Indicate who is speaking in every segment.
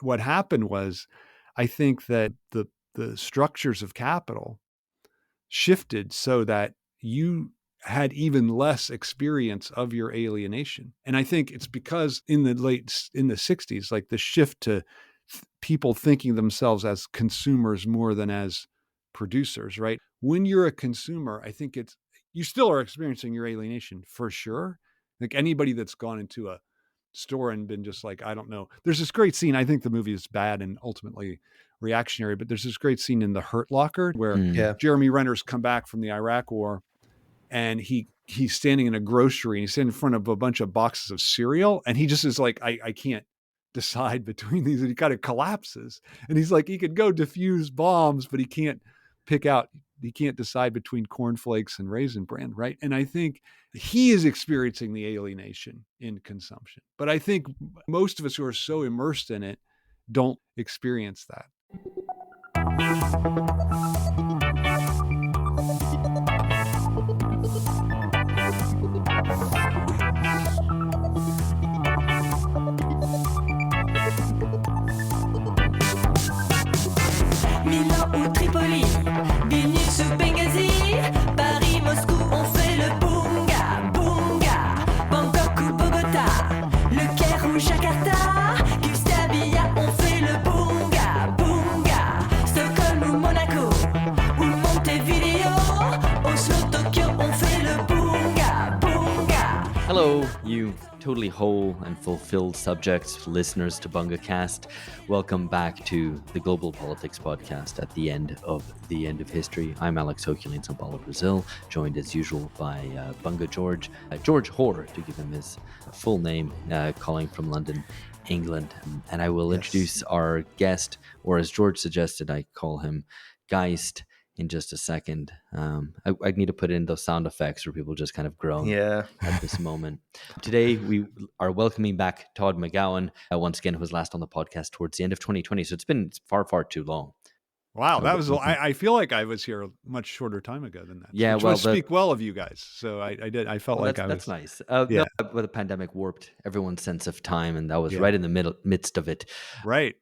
Speaker 1: What happened was, I think that the structures of capital shifted so that you had even less experience of your alienation. And I think it's because in the 60s, like the shift to people thinking themselves as consumers more than as producers, right? When you're a consumer, I think you still are experiencing your alienation for sure. Like anybody that's gone into a store and been just like, I don't know. There's this great scene. I think the movie is bad and ultimately reactionary, but there's this great scene in The Hurt Locker where
Speaker 2: Yeah.
Speaker 1: Jeremy Renner's come back from the Iraq War and he's standing in a grocery and he's standing in front of a bunch of boxes of cereal. And he just is like, I can't decide between these. And he kind of collapses. And he's like, he could go defuse bombs, but he can't decide between cornflakes and Raisin Bran, right? And I think he is experiencing the alienation in consumption. But I think most of us who are so immersed in it don't experience that.
Speaker 3: Milan ou Tripoli, Vilnius ou Benghazi, Paris, Moscou, on fait le bunga, bunga. Bangkok ou Bogota, Le Caire ou Jakarta, Gustavia, on fait le bunga, bunga. Stockholm ou Monaco, ou Montevideo, Oslo, Tokyo, on fait le bunga, bunga.
Speaker 2: Hello, you totally whole and fulfilled subjects, listeners to BungaCast. Welcome back to the Global Politics Podcast at the end of history. I'm Alex Hochuli in São Paulo, Brazil, joined as usual by Bunga George, George Hoare, to give him his full name, calling from London, England. And I will introduce our guest, or as George suggested, I call him Geist, in just a second. I need to put in those sound effects where people just kind of groan at this moment. Today, we are welcoming back Todd McGowan, once again, who was last on the podcast towards the end of 2020. So it's been far, far too long.
Speaker 1: Wow, that was. I feel like I was here a much shorter time ago than that.
Speaker 2: Yeah,
Speaker 1: which must speak well of you guys. So I did. I felt like
Speaker 2: that's nice.
Speaker 1: Yeah.
Speaker 2: No, but the pandemic warped everyone's sense of time, and that was right in the midst of it.
Speaker 1: Right.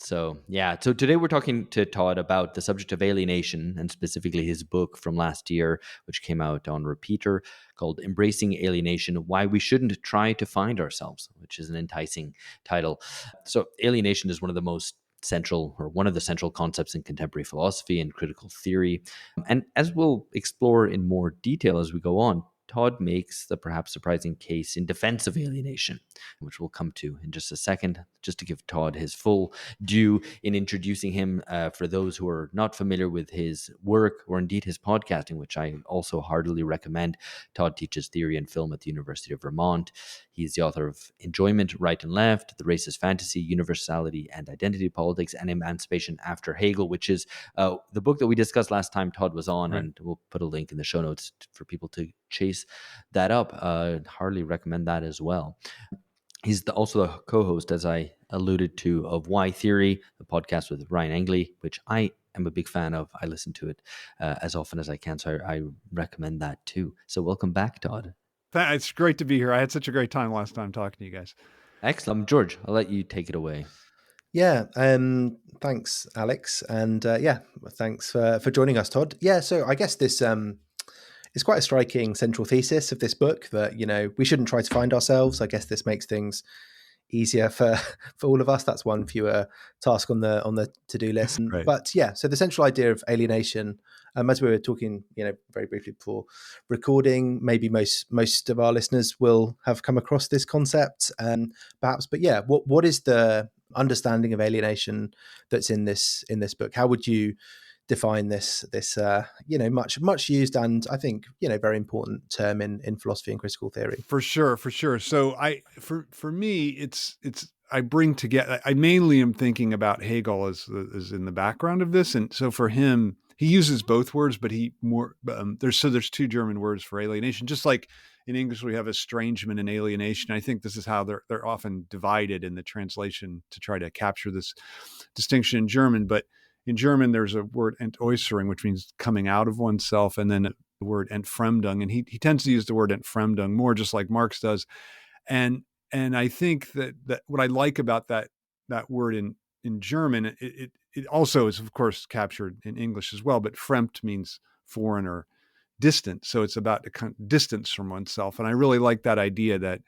Speaker 2: So today we're talking to Todd about the subject of alienation, and specifically his book from last year, which came out on Repeater, called Embracing Alienation: Why We Shouldn't Try to Find Ourselves, which is an enticing title. So alienation is one of the central concepts in contemporary philosophy and critical theory. And as we'll explore in more detail as we go on, Todd makes the perhaps surprising case in defense of alienation, which we'll come to in just a second, just to give Todd his full due in introducing him for those who are not familiar with his work or indeed his podcasting, which I also heartily recommend. Todd teaches theory and film at the University of Vermont. He's the author of Enjoyment, Right and Left, The Racist Fantasy, Universality and Identity Politics, and Emancipation After Hegel, which is the book that we discussed last time Todd was on, right. And we'll put a link in the show notes for people to chase that up. Hardly recommend that as well. He's also the co-host, as I alluded to, of Why Theory, the podcast with Ryan Engley, which I am a big fan of. I listen to it as often as I can, so I recommend that too. So welcome back, Todd.
Speaker 1: It's great to be here. I had such a great time last time talking to you guys.
Speaker 2: Excellent. George, I'll let you take it away.
Speaker 4: Yeah, thanks, Alex. And thanks for joining us, Todd. Yeah, so I guess this is quite a striking central thesis of this book that, we shouldn't try to find ourselves. I guess this makes things easier for all of us. That's one fewer task on the to-do list.
Speaker 1: Right.
Speaker 4: But yeah, so the central idea of alienation, as we were talking, very briefly before recording, maybe most of our listeners will have come across this concept, perhaps. But yeah, what is the understanding of alienation that's in this book? How would you define this much used and I think very important term in philosophy and critical theory?
Speaker 1: For sure. So for me, it's I bring together. I mainly am thinking about Hegel as in the background of this, and so for him, he uses both words, but there's two German words for alienation, just like in English we have estrangement and alienation. I think this is how they're often divided in the translation to try to capture this distinction in German, but. In German, there's a word Entäußerung, which means coming out of oneself, and then the word Entfremdung. And he tends to use the word Entfremdung more, just like Marx does. And I think that what I like about that that word in German. It also is, of course, captured in English as well, but fremd means foreign or distant. So it's about the kind of distance from oneself. And I really like that idea that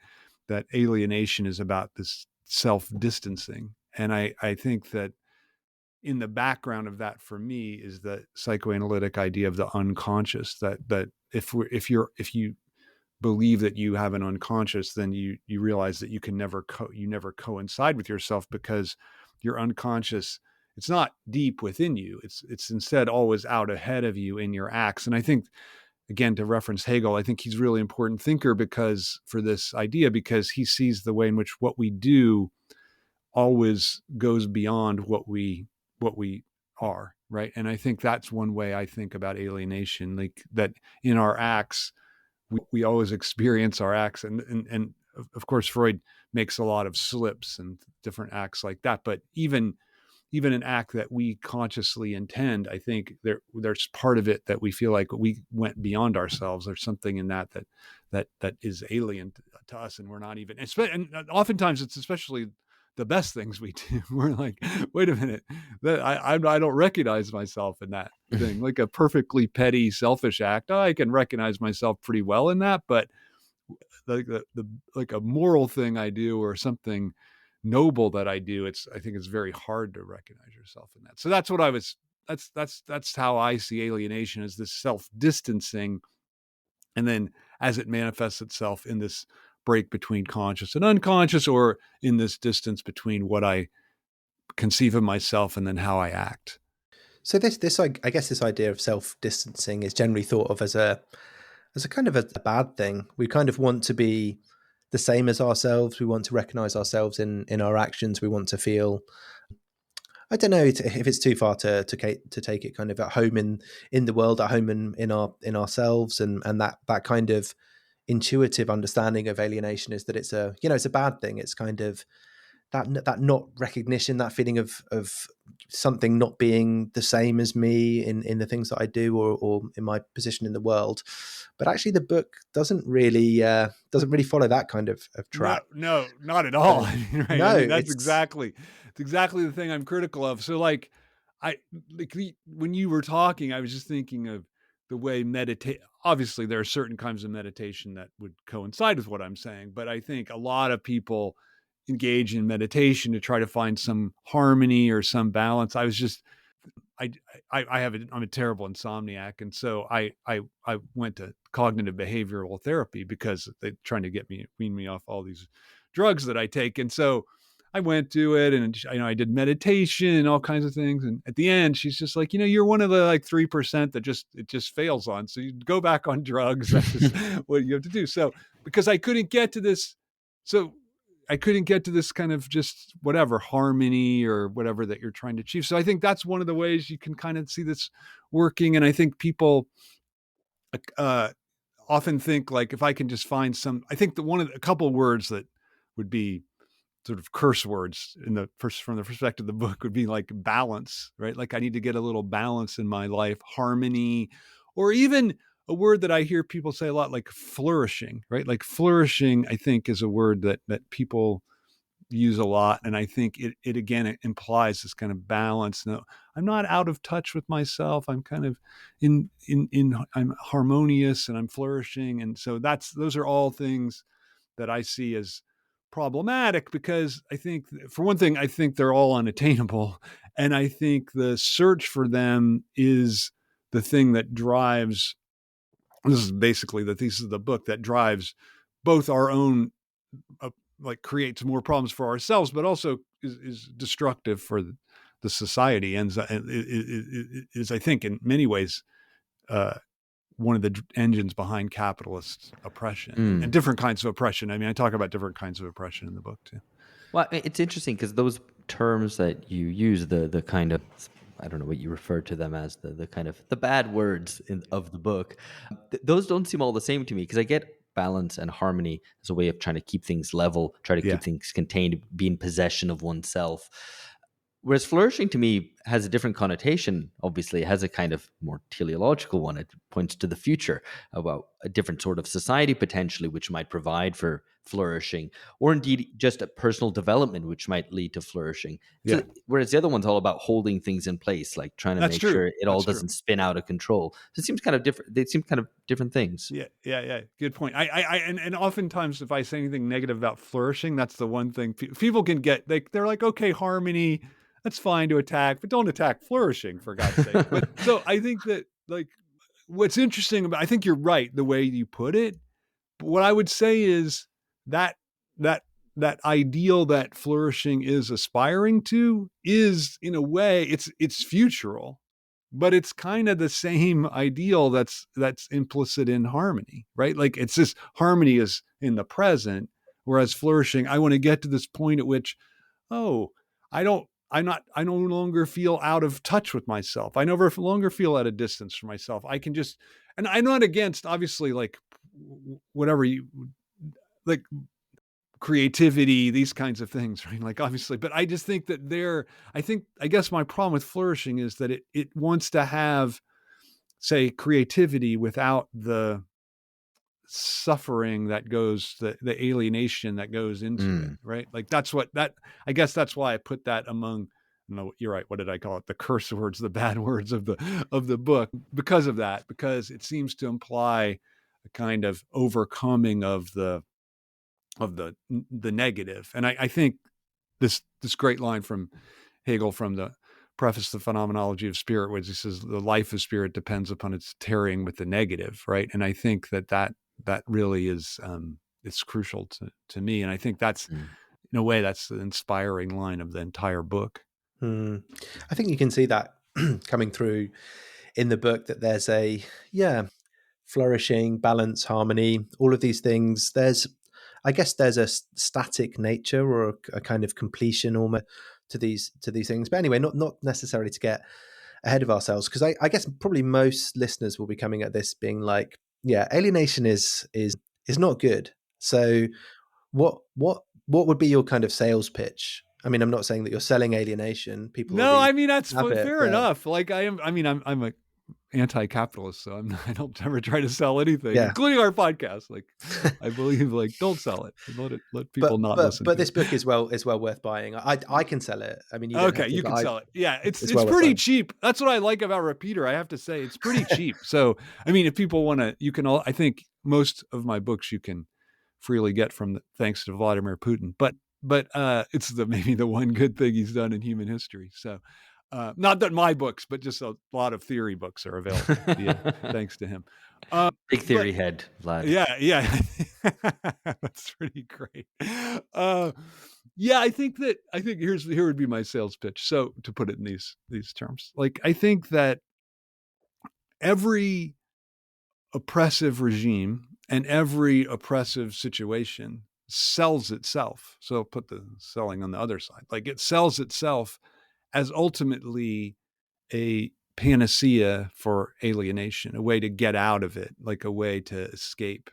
Speaker 1: alienation is about this self-distancing. And I think that in the background of that for me is the psychoanalytic idea of the unconscious, that if you believe that you have an unconscious, then you realize that you can never coincide with yourself, because your unconscious, it's not deep within you. It's instead always out ahead of you in your acts. And I think, again, to reference Hegel, I think he's a really important thinker because for this idea, because he sees the way in which what we do always goes beyond what we are, right? And I think that's one way I think about alienation, like that in our acts, we always experience our acts, and of course Freud makes a lot of slips and different acts like that, but even an act that we consciously intend, I think there's part of it that we feel like we went beyond ourselves. There's something in that is alien to us, and we're not even. And oftentimes it's especially the best things we do. We're like, wait a minute, that I don't recognize myself in that thing. Like a perfectly petty, selfish act, I can recognize myself pretty well in that, but the like a moral thing I do or something noble that I do, I think it's very hard to recognize yourself in that. So that's what that's how I see alienation, as this self-distancing, and then as it manifests itself in this break between conscious and unconscious, or in this distance between what I conceive of myself and then how I act.
Speaker 4: So this I guess this idea of self-distancing is generally thought of as a kind of a bad thing. We kind of want to be the same as ourselves. We want to recognize ourselves in our actions. We want to feel, I don't know if it's too far to take it kind of at home in the world, at home in ourselves, and that kind of intuitive understanding of alienation is that it's a bad thing. It's kind of that not recognition, that feeling of something not being the same as me in the things that I do or in my position in the world. But actually, the book doesn't really follow that kind of track.
Speaker 1: No, not at all. Right?
Speaker 4: No,
Speaker 1: I mean, it's exactly the thing I'm critical of. So when you were talking, I was just thinking of the way obviously there are certain kinds of meditation that would coincide with what I'm saying, but I think a lot of people engage in meditation to try to find some harmony or some balance. I'm a terrible insomniac. And so I went to cognitive behavioral therapy because they're trying to wean me off all these drugs that I take. And so I went to it, and I did meditation and all kinds of things. And at the end, she's just like, you're one of the 3% that it just fails on. So you go back on drugs. That's just what you have to do. So because I couldn't get to this kind of just whatever harmony or whatever that you're trying to achieve. So I think that's one of the ways you can kind of see this working. And I think people often think, like, if I can just find I think that a couple of words that would be sort of curse words from the perspective of the book would be like balance, right? Like I need to get a little balance in my life, harmony, or even a word that I hear people say a lot, like flourishing, right? Like flourishing, I think, is a word that people use a lot. And I think it again, it implies this kind of balance. No, I'm not out of touch with myself. I'm kind of I'm harmonious and I'm flourishing. And so those are all things that I see as problematic, because I think, for one thing, I think they're all unattainable. And I think the search for them is the thing that drives, this is basically the thesis of the book, that drives both our own, creates more problems for ourselves, but also is destructive for the society, and is, I think, in many ways, one of the engines behind capitalist oppression and different kinds of oppression. I mean, I talk about different kinds of oppression in the book too.
Speaker 2: Well, it's interesting because those terms that you use, the kind of, I don't know what you refer to them as, the kind of the bad words of the book, those don't seem all the same to me, because I get balance and harmony as a way of trying to keep things level, try to keep things contained, be in possession of oneself. Whereas flourishing to me has a different connotation. Obviously, it has a kind of more teleological one. It points to the future, about a different sort of society potentially, which might provide for flourishing, or indeed just a personal development, which might lead to flourishing.
Speaker 1: Yeah,
Speaker 2: Whereas the other one's all about holding things in place, like trying to
Speaker 1: that's
Speaker 2: make
Speaker 1: true.
Speaker 2: sure it all
Speaker 1: That's true.
Speaker 2: doesn't spin out of control. So it seems kind of different. They seem kind of different things.
Speaker 1: Yeah. Good point. And oftentimes, if I say anything negative about flourishing, that's the one thing people can get. They're like, okay, harmony, that's fine to attack, but don't attack flourishing, for God's sake. But so I think that, like, what's interesting about, I think you're right the way you put it. But what I would say is that that that ideal that flourishing is aspiring to is, in a way, it's futural, but it's kind of the same ideal that's implicit in harmony, right? Like, it's this harmony is in the present, whereas flourishing, I want to get to this point at which, oh, I no longer feel out of touch with myself. I no longer feel at a distance from myself. I can just, and I'm not against, obviously, like, whatever you like, creativity, these kinds of things, right? Like, obviously, but I just think that I guess my problem with flourishing is that it wants to have, say, creativity without the suffering that goes, the alienation that goes into it, right? Like, I guess that's why I put that among, no, you're right, what did I call it, the curse words, the bad words of the book, because of that, because it seems to imply a kind of overcoming of the negative. And I think this great line from Hegel from the preface to the Phenomenology of Spirit, where he says the life of spirit depends upon its tearing with the negative, right? And I think that really is, it's crucial to me. And I think that's, in a way, that's the inspiring line of the entire book.
Speaker 4: I think you can see that coming through in the book, that there's flourishing, balance, harmony, all of these things. I guess there's a static nature, or a kind of completion almost to these things. But anyway, not necessarily to get ahead of ourselves, because I guess probably most listeners will be coming at this being like, yeah, alienation is not good. So what would be your kind of sales pitch? I mean, I'm not saying that you're selling alienation. People
Speaker 1: No,
Speaker 4: already
Speaker 1: I mean, that's
Speaker 4: have it.
Speaker 1: fair enough. Like, I'm a anti-capitalist, so I don't ever try to sell anything,
Speaker 4: Yeah.
Speaker 1: including our podcast. Like, I believe, like, don't sell it. Let people not listen.
Speaker 4: But this book is well worth buying. I can sell it. I mean, you don't
Speaker 1: Okay,
Speaker 4: have to,
Speaker 1: you can sell it. Yeah, it's
Speaker 4: well worth
Speaker 1: pretty
Speaker 4: buying.
Speaker 1: cheap. That's what I like about Repeater. I have to say, it's pretty cheap. So, I mean, if people want to, you can all. I think most of my books you can freely get from thanks to Vladimir Putin. But it's maybe the one good thing he's done in human history. So, not that my books, but just a lot of theory books are available thanks to him.
Speaker 2: Big theory head, Vlad.
Speaker 1: Yeah, that's pretty great. Yeah, I think here would be my sales pitch. So, to put it in these terms, like, I think that every oppressive regime and every oppressive situation sells itself. So put the selling on the other side. Like, it sells itself as ultimately a panacea for alienation, a way to get out of it, like a way to escape.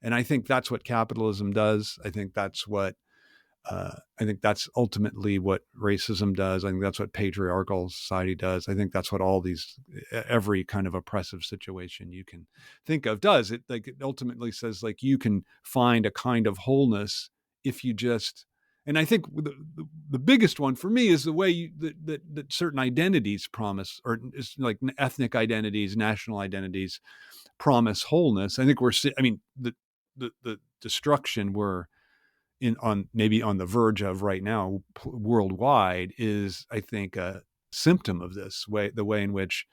Speaker 1: And I think that's what capitalism does. I think that's ultimately what racism does. I think that's what patriarchal society does. I think that's what every kind of oppressive situation you can think of does. It ultimately says, like, you can find a kind of wholeness if you just, and I think the biggest one for me is the way that certain identities promise, or is like ethnic identities, national identities promise wholeness. I think the destruction we're maybe on the verge of right now worldwide is, I think, a symptom of the way in which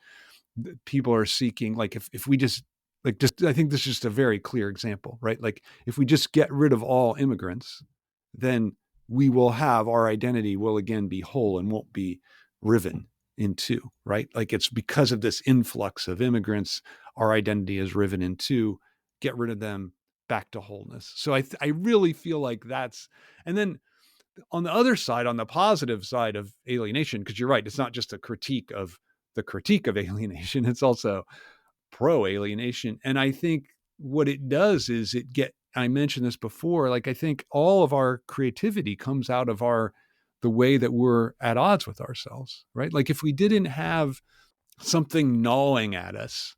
Speaker 1: people are seeking, like, if we just, like, I think this is just a very clear example, right? Like, if we just get rid of all immigrants, then our identity will again be whole and won't be riven in two, right? Like, it's because of this influx of immigrants, our identity is riven in two. Get rid of them, back to wholeness. So I really feel like that's, and then on the other side, on the positive side of alienation, because you're right, it's not just a critique of alienation, it's also pro-alienation. And I think what it does is I mentioned this before, like, I think all of our creativity comes out of our the way that we're at odds with ourselves, right? Like if we didn't have something gnawing at us,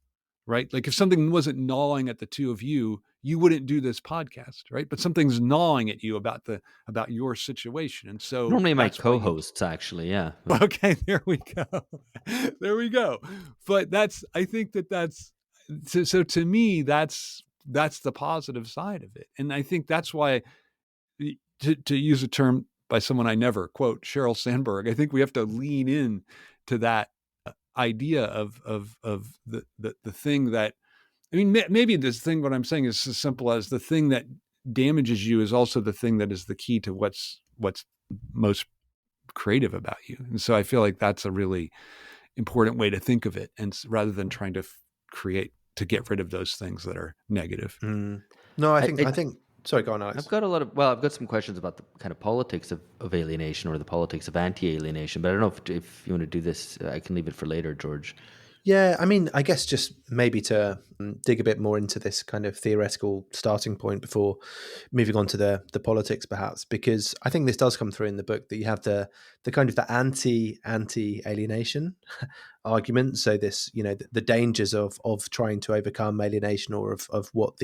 Speaker 1: right? Like if something wasn't gnawing at the two of you, you wouldn't do this podcast, right? But something's gnawing at you about your situation. And so
Speaker 2: Normally my
Speaker 1: that's why you
Speaker 2: co-hosts, actually, yeah.
Speaker 1: okay, there we go. There we go. But I think that's so to me, that's the positive side of it. And I think that's why, to use a term by someone I never quote, Sheryl Sandberg, I think we have to lean in to that idea of the thing that, I mean, maybe this thing, what I'm saying is as simple as the thing that damages you is also the thing that is the key to what's most creative about you. And so I feel like that's a really important way to think of it, and rather than trying to get rid of those things that are negative.
Speaker 4: No, I think. Sorry, go on, Alex.
Speaker 2: I've got some questions about the kind of politics of alienation, or the politics of anti-alienation, but I don't know if you want to do this. I can leave it for later, George.
Speaker 4: Yeah, I mean, I guess just maybe to dig a bit more into this kind of theoretical starting point before moving on to the politics, perhaps, because I think this does come through in the book that you have the kind of the anti-alienation argument. So this, the dangers of trying to overcome alienation, or of what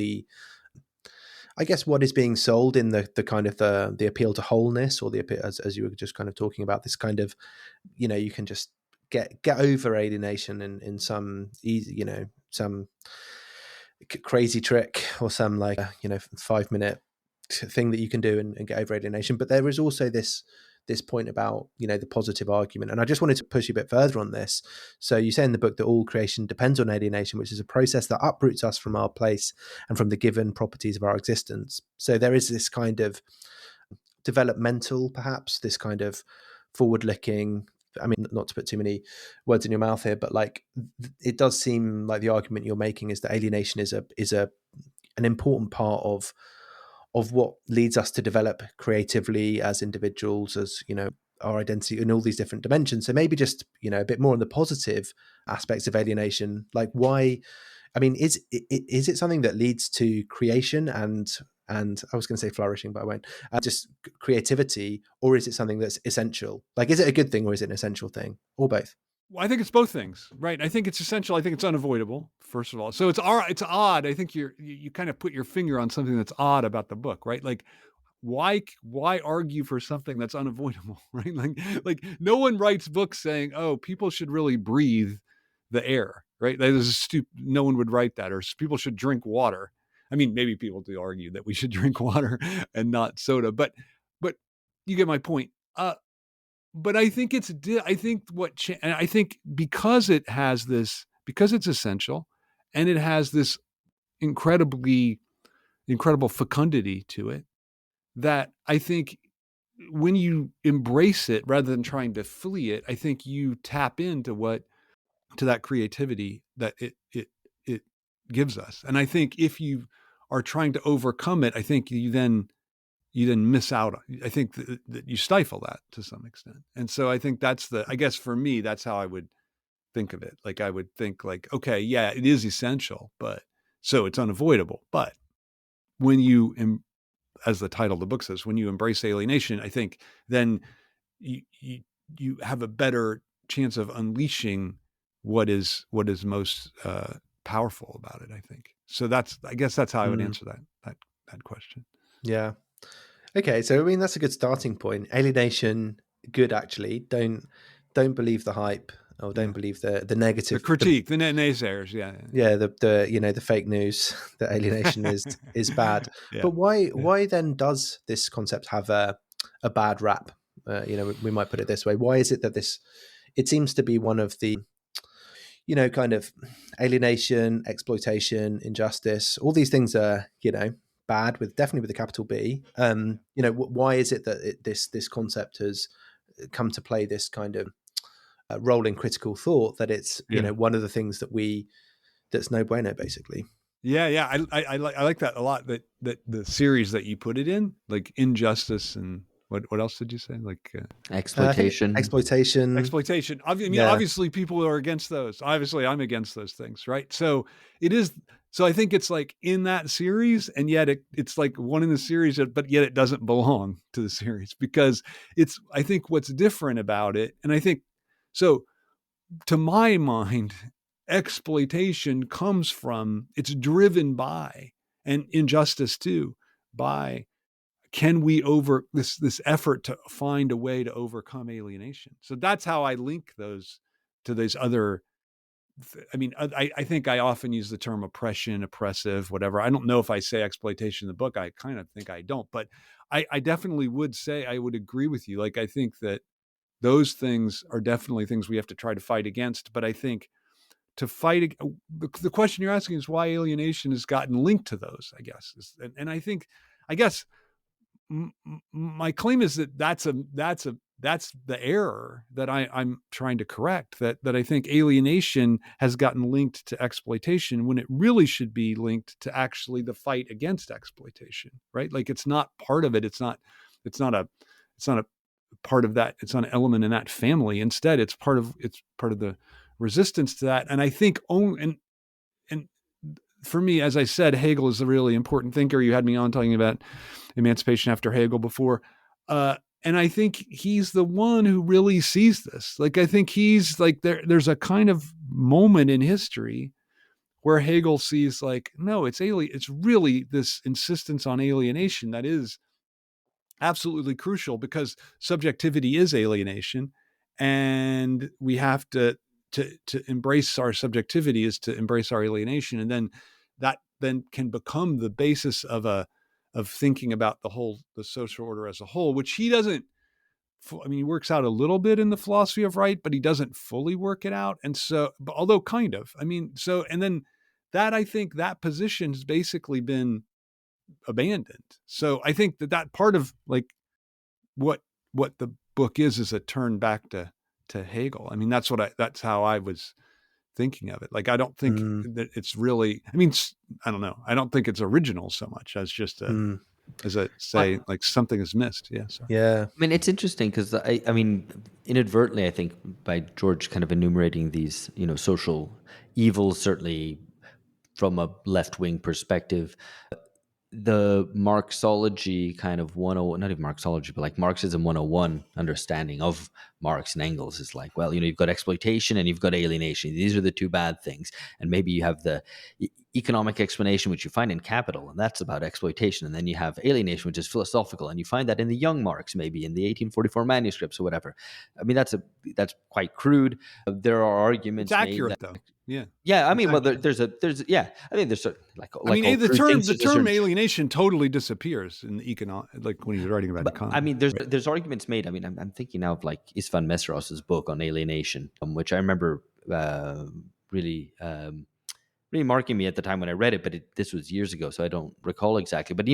Speaker 4: I guess what is being sold in the kind of the appeal to wholeness, or the appeal, as you were just kind of talking about, this kind of, you can just get over alienation in some easy, some crazy trick, or some 5-minute thing that you can do and get over alienation. But there is also this point about the positive argument, and I just wanted to push you a bit further on this. So you say in the book that all creation depends on alienation, which is a process that uproots us from our place and from the given properties of our existence. So there is this kind of developmental, perhaps, this kind of forward-looking, I mean, not to put too many words in your mouth here, but it does seem like the argument you're making is that alienation is an important part of what leads us to develop creatively as individuals, as our identity in all these different dimensions. So maybe just a bit more on the positive aspects of alienation. Like, why? I mean, is it something that leads to creation and I was going to say flourishing, but I won't. Just creativity, or is it something that's essential? Like, is it a good thing, or is it an essential thing, or both?
Speaker 1: Well, I think it's both things, right? I think it's essential. I think it's unavoidable, first of all. So it's odd. I think you kind of put your finger on something that's odd about the book, right? Like, why argue for something that's unavoidable, right? Like no one writes books saying, oh, people should really breathe the air, right? That is stupid. No one would write that. Or people should drink water. I mean, maybe people do argue that we should drink water and not soda, but you get my point. But I think I think because it's essential, and it has this incredible fecundity to it, that I think when you embrace it rather than trying to flee it, I think you tap into that creativity that it gives us. And I think if you are trying to overcome it, I think you then miss out. I think that you stifle that to some extent. And so I think I guess for me, that's how I would think of it. Like, I would think like, okay, yeah, it is essential, but so it's unavoidable. But when as the title of the book says, when you embrace alienation, I think then you have a better chance of unleashing what is most powerful about it, I think. So I guess that's how I would answer that question.
Speaker 4: Yeah. Okay. So, I mean, that's a good starting point. Alienation, good, actually. Don't believe the hype, or don't believe the negative,
Speaker 1: the critique, the naysayers. Yeah.
Speaker 4: Yeah. The fake news that alienation is bad.
Speaker 1: Yeah.
Speaker 4: But why then does this concept have a bad rap? We might put it this way. Why is it that it seems to be one of the, kind of alienation, exploitation, injustice, all these things are, bad, definitely with a capital B. Why is it that this concept has come to play this kind of role in critical thought, that it's, one of the things that's no bueno, basically?
Speaker 1: Yeah. I like that a lot, that the series that you put it in, like injustice, and what else did you say? Like
Speaker 2: exploitation.
Speaker 1: Exploitation. I mean,
Speaker 4: Yeah.
Speaker 1: Obviously people are against those. Obviously I'm against those things, right? So it is. So I think it's like in that series, and yet it's like one in the series, but yet it doesn't belong to the series because I think what's different about it, and I think, so to my mind, exploitation comes from, it's driven by, and injustice too, by, can we over this effort to find a way to overcome alienation? So that's how I link those to these other. I mean, I think I often use the term oppression, oppressive, whatever. I don't know if I say exploitation in the book. I kind of think I don't, but I definitely would say, I would agree with you. Like, I think that those things are definitely things we have to try to fight against. But I think to fight, the question you're asking is why alienation has gotten linked to those, I guess. And I guess my claim is that that's the error that I'm trying to correct. That I think alienation has gotten linked to exploitation when it really should be linked to actually the fight against exploitation, right? Like, it's not part of it. It's not a part of that. It's not an element in that family. Instead, it's part of the resistance to that. And I think and for me, as I said, Hegel is a really important thinker. You had me on talking about Emancipation after Hegel before. And I think he's the one who really sees this. Like, I think he's like, there's a kind of moment in history where Hegel sees, like, no, it's really this insistence on alienation that is absolutely crucial, because subjectivity is alienation, and we have to embrace our subjectivity is to embrace our alienation, and then that then can become the basis of thinking about the social order as a whole, which he doesn't. I mean, he works out a little bit in the philosophy of right, but he doesn't fully work it out. And so, although kind of, I mean, so, and then I think that position has basically been abandoned. So I think that part of, like, what the book is a turn back to Hegel. I mean, that's how I was thinking of it. Like, I don't think that it's really, I mean, I don't know. I don't think it's original so much as just as I say, like, something is missed. Yeah. So.
Speaker 4: Yeah.
Speaker 2: I mean, it's interesting because I mean, inadvertently, I think by George kind of enumerating these, social evils, certainly from a left-wing perspective, the Marxology kind of 101, not even Marxology, but like Marxism 101 understanding of Marx and Engels is like, well, you've got exploitation and you've got alienation. These are the two bad things. And maybe you have the economic explanation, which you find in Capital, and that's about exploitation. And then you have alienation, which is philosophical, and you find that in the young Marx, maybe in the 1844 manuscripts or whatever. I mean, that's quite crude. There are arguments
Speaker 1: It's
Speaker 2: made
Speaker 1: accurate,
Speaker 2: that,
Speaker 1: though. Yeah.
Speaker 2: yeah, I mean, well,
Speaker 1: Accurate.
Speaker 2: I think there's like
Speaker 1: I mean,
Speaker 2: all
Speaker 1: the
Speaker 2: true things,
Speaker 1: term
Speaker 2: there's a certain.
Speaker 1: alienation totally disappears in the like when he's writing about
Speaker 2: But I
Speaker 1: economy.
Speaker 2: mean, there's arguments made. I mean, I'm thinking now of like Istvan Mesros's book on alienation, which I remember really really marking me at the time when I read it. But this was years ago, so I don't recall exactly. But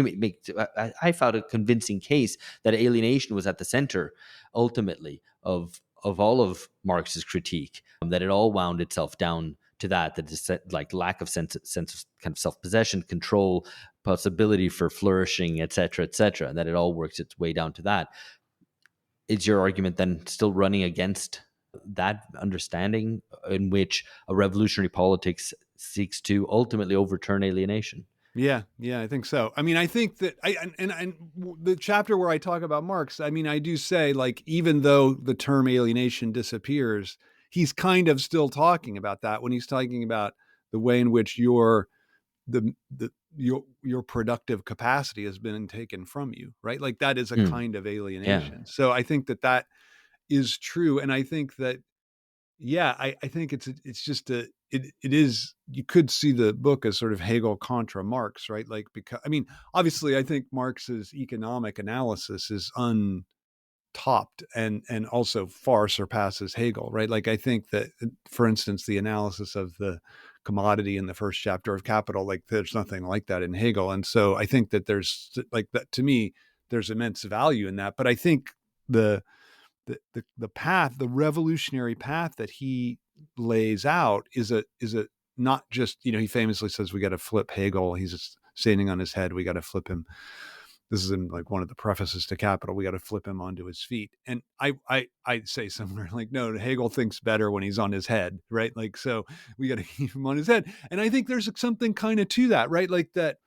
Speaker 2: I found a convincing case that alienation was at the center, ultimately, of all of Marx's critique. That it all wound itself down to that is like lack of sense of kind of self-possession, control, possibility for flourishing, etc., etc., that it all works its way down to that. Is your argument then still running against that understanding in which a revolutionary politics seeks to ultimately overturn alienation?
Speaker 1: Yeah, I think so. I mean, I think that and the chapter where I talk about Marx, I mean, I do say, like, even though the term alienation disappears, he's kind of still talking about that when he's talking about the way in which your productive capacity has been taken from you, right? Like, that is a kind of alienation.
Speaker 2: Yeah.
Speaker 1: So I think that is true, and I think that, yeah, I think it's just it is, you could see the book as sort of Hegel contra Marx, right? Like, because, I mean, obviously, I think Marx's economic analysis is untopped and also far surpasses Hegel, right? Like, I think that, for instance, the analysis of the commodity in the first chapter of Capital, like, there's nothing like that in Hegel. And so I think that there's, like, that, to me, there's immense value in that. But I think the path, the revolutionary path that he lays out is a not just, he famously says we got to flip Hegel. He's just standing on his head. We got to flip him. this is in like one of the prefaces to Capital, we got to flip him onto his feet. And I say somewhere like, no, Hegel thinks better when he's on his head, right? Like, so we got to keep him on his head. And I think there's something kind of to that, right? Like that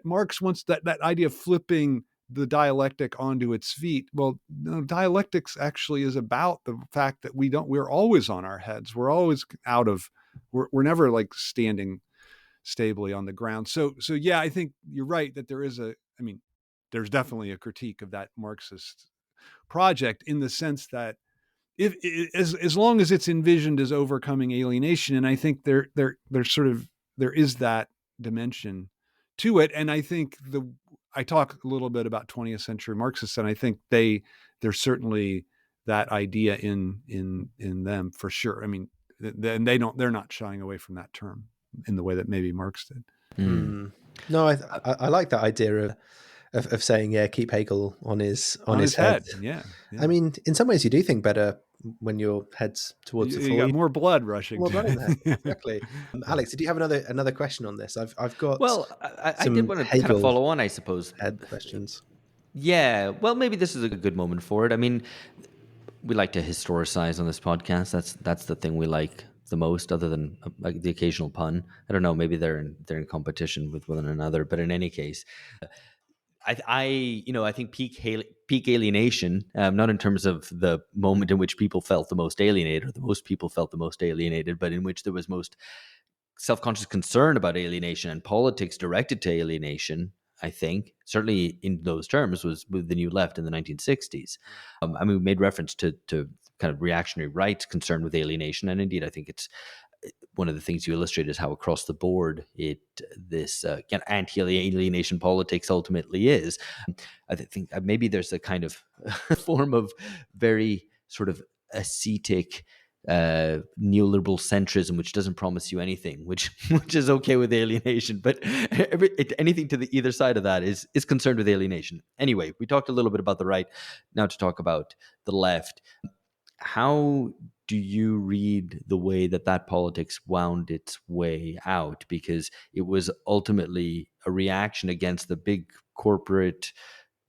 Speaker 1: Marx wants that idea of flipping the dialectic onto its feet. Well, no, dialectics actually is about the fact that we're always on our heads. We're always we're never like standing stably on the ground. So yeah, I think you're right that there's definitely a critique of that Marxist project in the sense that as long as it's envisioned as overcoming alienation, and I think there is that dimension to it. And I think I talk a little bit about 20th century Marxists, and I think there's certainly that idea in them for sure. I mean, they're not shying away from that term in the way that maybe Marx did.
Speaker 4: No, I like that idea of saying, yeah, keep Hegel on his head.
Speaker 1: Yeah.
Speaker 4: I mean, in some ways, you do think better when your head's towards the floor.
Speaker 1: You got more blood rushing.
Speaker 4: More blood in there. Exactly. Alex, did you have another question on this? I've got
Speaker 2: I did want to kind of follow on, I suppose.
Speaker 4: Head questions.
Speaker 2: Yeah, well, maybe this is a good moment for it. I mean, we like to historicize on this podcast. That's the thing we like the most, other than like the occasional pun. I don't know. Maybe they're in competition with one another. But in any case, I think peak alienation, not in terms of the moment in which people felt the most alienated, or the most people felt the most alienated, but in which there was most self-conscious concern about alienation and politics directed to alienation. I think certainly in those terms was with the New Left in the 1960s. We made reference to kind of reactionary right concerned with alienation, and indeed I think it's one of the things you illustrate is how across the board this anti-alienation politics ultimately is. I think maybe there's a kind of form of very sort of ascetic neoliberal centrism, which doesn't promise you anything, which is okay with alienation, but anything to the either side of that is concerned with alienation. Anyway, we talked a little bit about the right. Now to talk about the left. How do you read the way that politics wound its way out? Because it was ultimately a reaction against the big corporate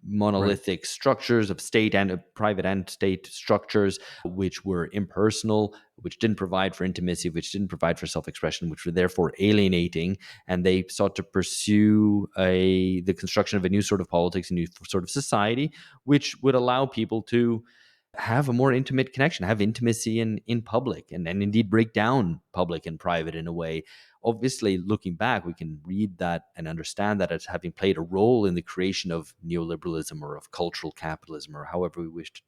Speaker 2: monolithic structures of state and private and state structures, which were impersonal, which didn't provide for intimacy, which didn't provide for self-expression, which were therefore alienating. And they sought to pursue the construction of a new sort of politics, a new sort of society, which would allow people to have a more intimate connection, have intimacy in public, and indeed break down public and private in a way. Obviously, looking back, we can read that and understand that as having played a role in the creation of neoliberalism or of cultural capitalism, or however we wish to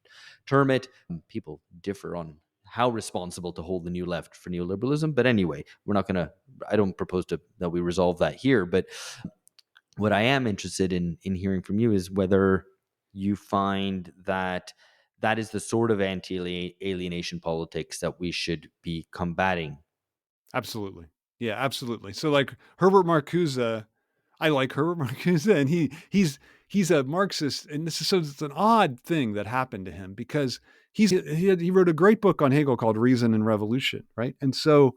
Speaker 2: term it. People differ on how responsible to hold the New Left for neoliberalism. But anyway, I don't propose that we resolve that here. But what I am interested in hearing from you is whether you find that is the sort of anti-alienation politics that we should be combating.
Speaker 1: Absolutely. Yeah, absolutely. So like Herbert Marcuse, I like Herbert Marcuse, and he's a Marxist, and it's an odd thing that happened to him because he wrote a great book on Hegel called Reason and Revolution, right? And so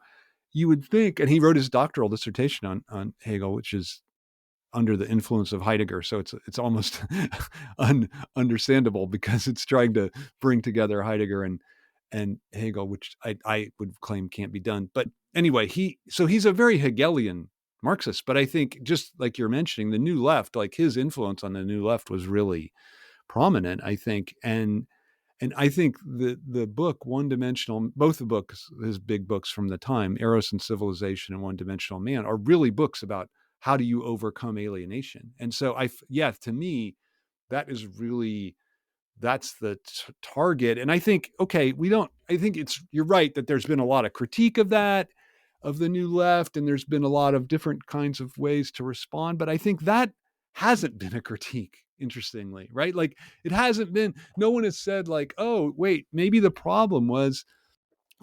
Speaker 1: you would think, and he wrote his doctoral dissertation on Hegel, which is under the influence of Heidegger. So it's almost understandable because it's trying to bring together Heidegger and Hegel, which I would claim can't be done. But anyway, he's a very Hegelian Marxist. But I think just like you're mentioning, the New Left, like his influence on the New Left was really prominent, I think. And I think the book, One Dimensional, both the books, his big books from the time, Eros and Civilization and One Dimensional Man, are really books about how do you overcome alienation. And so to me, that's the target. And I think, you're right that there's been a lot of critique of that, of the New Left, and there's been a lot of different kinds of ways to respond. But I think that hasn't been a critique, interestingly, right? Like it hasn't been, no one has said like, oh, wait, maybe the problem was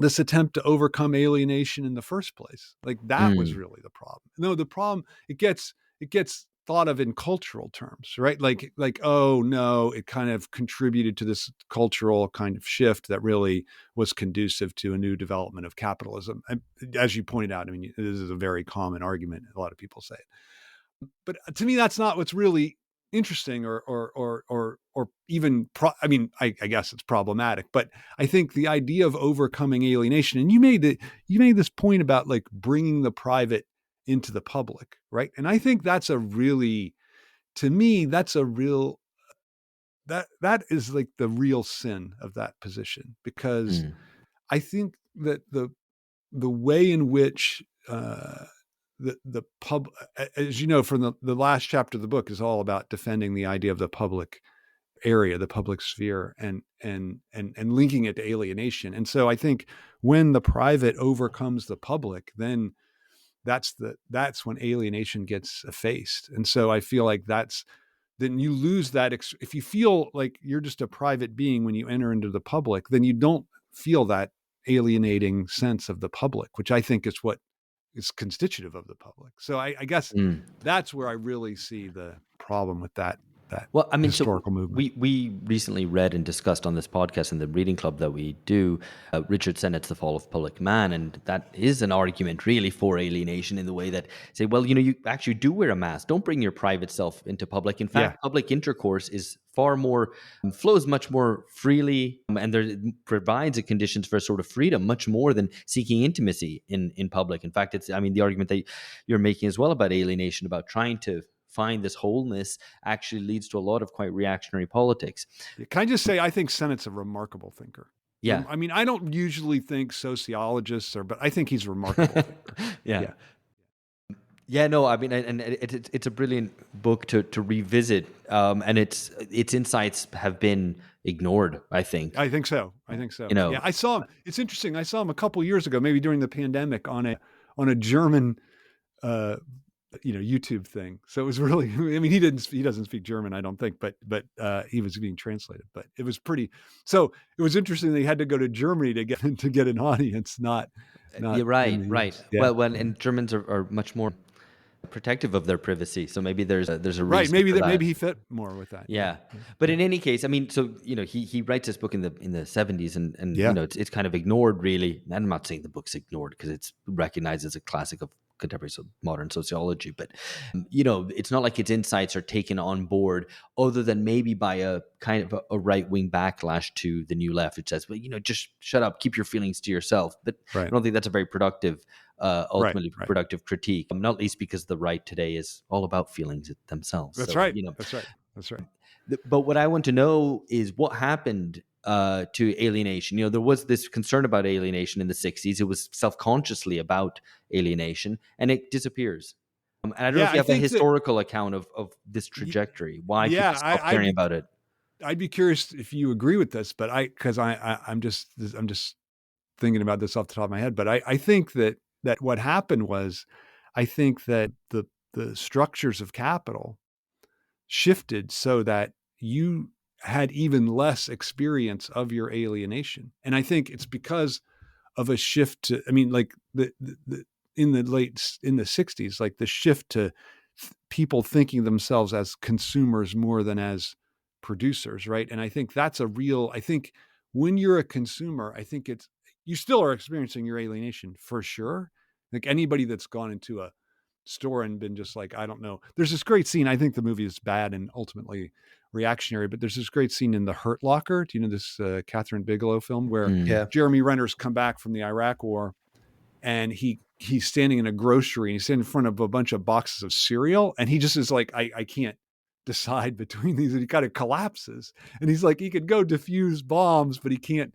Speaker 1: this attempt to overcome alienation in the first place. Like that was really the problem. No, the problem, it gets thought of in cultural terms, right? Like, oh no, it kind of contributed to this cultural kind of shift that really was conducive to a new development of capitalism. And as you pointed out, I mean, this is a very common argument. A lot of people say it. But to me, that's not what's really interesting or even I mean, I guess it's problematic, but I think the idea of overcoming alienation, and you made this point about like bringing the private into the public, right? And I think that's a really, to me, that's a real, that is like the real sin of that position, because
Speaker 2: Mm,
Speaker 1: I think that the way in which the pub, as you know, from the last chapter of the book is all about defending the idea of the public area, the public sphere, and linking it to alienation. And so I think when the private overcomes the public, then that's when alienation gets effaced. And so I feel like then you lose that. If you feel like you're just a private being when you enter into the public, then you don't feel that alienating sense of the public, which I think is what is constitutive of the public. So I guess
Speaker 2: mm.
Speaker 1: that's where I really see the problem with that
Speaker 2: Well, I mean, so
Speaker 1: historical movement.
Speaker 2: we recently read and discussed on this podcast in the reading club that we do, Richard Sennett's The Fall of Public Man, and that is an argument really for alienation in the way that say, well, you actually do wear a mask. Don't bring your private self into public. In
Speaker 1: Yeah.
Speaker 2: fact, public intercourse is far more flows much more freely, and there provides the conditions for a sort of freedom much more than seeking intimacy in public. In fact, it's, I mean, the argument that you're making as well about alienation, about trying to find this wholeness, actually leads to a lot of quite reactionary politics.
Speaker 1: Can I just say, I think Sennett's a remarkable thinker.
Speaker 2: Yeah.
Speaker 1: I mean, I don't usually think sociologists are, but I think he's a remarkable thinker.
Speaker 2: Yeah.
Speaker 1: Yeah.
Speaker 2: Yeah, no, I mean, and it's a brilliant book to revisit, and its insights have been ignored, I think.
Speaker 1: I think so.
Speaker 2: You know,
Speaker 1: Yeah, I saw him. It's interesting. I saw him a couple years ago, maybe during the pandemic, on a German YouTube thing. So it was really, I mean, he doesn't speak German, I don't think, but he was being translated, but it was pretty, so it was interesting. They had to go to Germany to get an audience, not
Speaker 2: you're right,
Speaker 1: in the
Speaker 2: right.
Speaker 1: US. Yeah.
Speaker 2: And Germans are much more protective of their privacy, so maybe there's a
Speaker 1: Right.
Speaker 2: reason for that.
Speaker 1: Maybe he fit more with that.
Speaker 2: Yeah. But in any case, I mean, so he writes this book in the 70s, and
Speaker 1: Yeah.
Speaker 2: it's kind of ignored, really. And I'm not saying the book's ignored because it's recognized as a classic of contemporary modern sociology, but it's not like its insights are taken on board, other than maybe by a kind of a right-wing backlash to the new left, which says, well, just shut up, keep your feelings to yourself. But I
Speaker 1: Right.
Speaker 2: don't think that's a very productive, ultimately
Speaker 1: Right.
Speaker 2: productive critique, not least because the right today is all about feelings themselves.
Speaker 1: That's
Speaker 2: So,
Speaker 1: right. That's right.
Speaker 2: But what I want to know is what happened to alienation. There was this concern about alienation in the 60s. It was self-consciously about alienation, and it disappears. And I don't know
Speaker 1: Yeah,
Speaker 2: if you
Speaker 1: I
Speaker 2: have a
Speaker 1: think that-
Speaker 2: historical account of this trajectory, why
Speaker 1: Yeah,
Speaker 2: people stop caring about it.
Speaker 1: I'd be curious if you agree with this, but I'm just thinking about this off the top of my head. But I think that what happened was, I think that the structures of capital shifted so that you had even less experience of your alienation. And I think it's because of a shift to, I mean, like in the 60s, like the shift to people thinking themselves as consumers more than as producers, right? And I think that's I think when you're a consumer, I think you still are experiencing your alienation for sure. Like anybody that's gone into a store and been just like, I don't know. There's this great scene. I think the movie is bad and ultimately reactionary, but there's this great scene in The Hurt Locker. Do you know this Catherine Bigelow film where
Speaker 4: Yeah.
Speaker 1: Jeremy Renner's come back from the Iraq War, and he's standing in a grocery and he's standing in front of a bunch of boxes of cereal, and he just is like, I can't decide between these, and he kind of collapses. And he's like, he could go defuse bombs, but he can't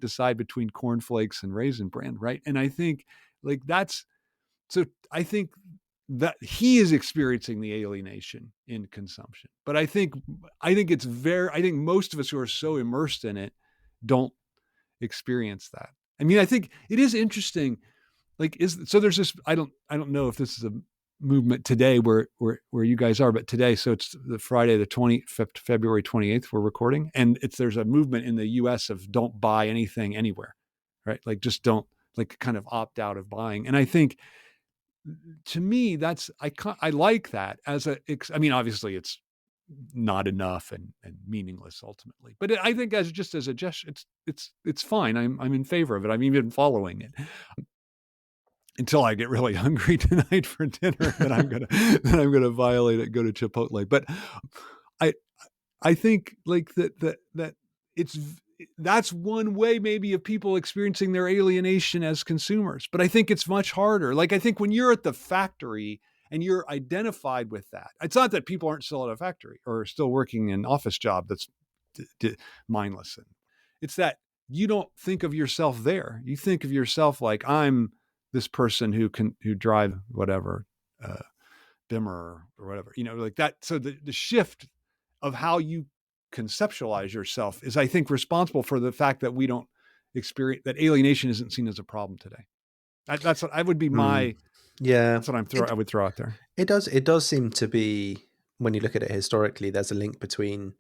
Speaker 1: decide between cornflakes and Raisin Bran, right? And I think like so I think that he is experiencing the alienation in consumption. But I think most of us who are so immersed in it don't experience that. I mean, I think it is interesting. Like, there's this, I don't know if this is a movement today where you guys are, but today, so it's the Friday, February 28th, we're recording. And there's a movement in the US of don't buy anything anywhere, right? Like just don't, like kind of opt out of buying. And I think, to me, I like that I mean, obviously it's not enough and meaningless ultimately, but I think as a gesture, it's fine. I'm in favor of it. I'm even following it. until I get really hungry tonight for dinner, then I'm gonna violate it, go to Chipotle. But I I think like that it's that's one way maybe of people experiencing their alienation as consumers. But I think it's much harder. Like I think when you're at the factory and you're identified with that, it's not that people aren't still at a factory or still working an office job that's mindless. It's that you don't think of yourself there. You think of yourself like I'm this person who drive whatever Bimmer or whatever, like that. So the shift of how you conceptualize yourself is, I think, responsible for the fact that we don't experience that alienation isn't seen as a problem today. That's what I would be
Speaker 4: Mm. Yeah,
Speaker 1: that's what I would throw out there.
Speaker 4: it does seem to be, when you look at it historically, there's a link between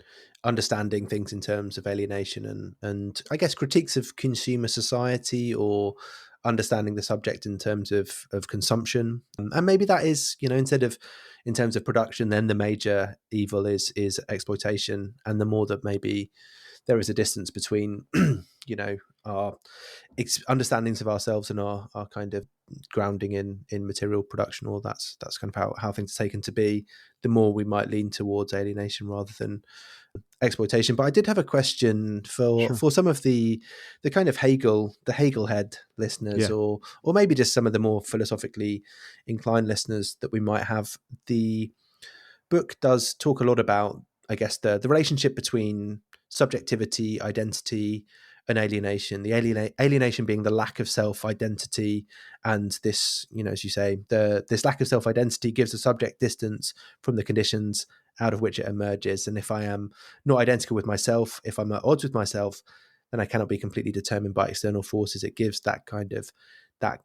Speaker 4: understanding things in terms of alienation and I guess critiques of consumer society, or understanding the subject in terms of consumption. And maybe that is, instead of in terms of production, then the major evil is exploitation. And the more that maybe there is a distance between our understandings of ourselves and our kind of grounding in material production, or that's kind of how things are taken to be, the more we might lean towards alienation rather than exploitation. But I did have a question for
Speaker 1: Sure.
Speaker 4: some of the kind of the Hegel head listeners,
Speaker 1: Yeah.
Speaker 4: or maybe just some of the more philosophically inclined listeners that we might have. The book does talk a lot about, I guess, the relationship between subjectivity, identity, and alienation. The alienation being the lack of self-identity, and this, as you say, this lack of self-identity gives the subject distance from the conditions out of which it emerges. And if I am not identical with myself, if I'm at odds with myself, then I cannot be completely determined by external forces. It gives that kind of that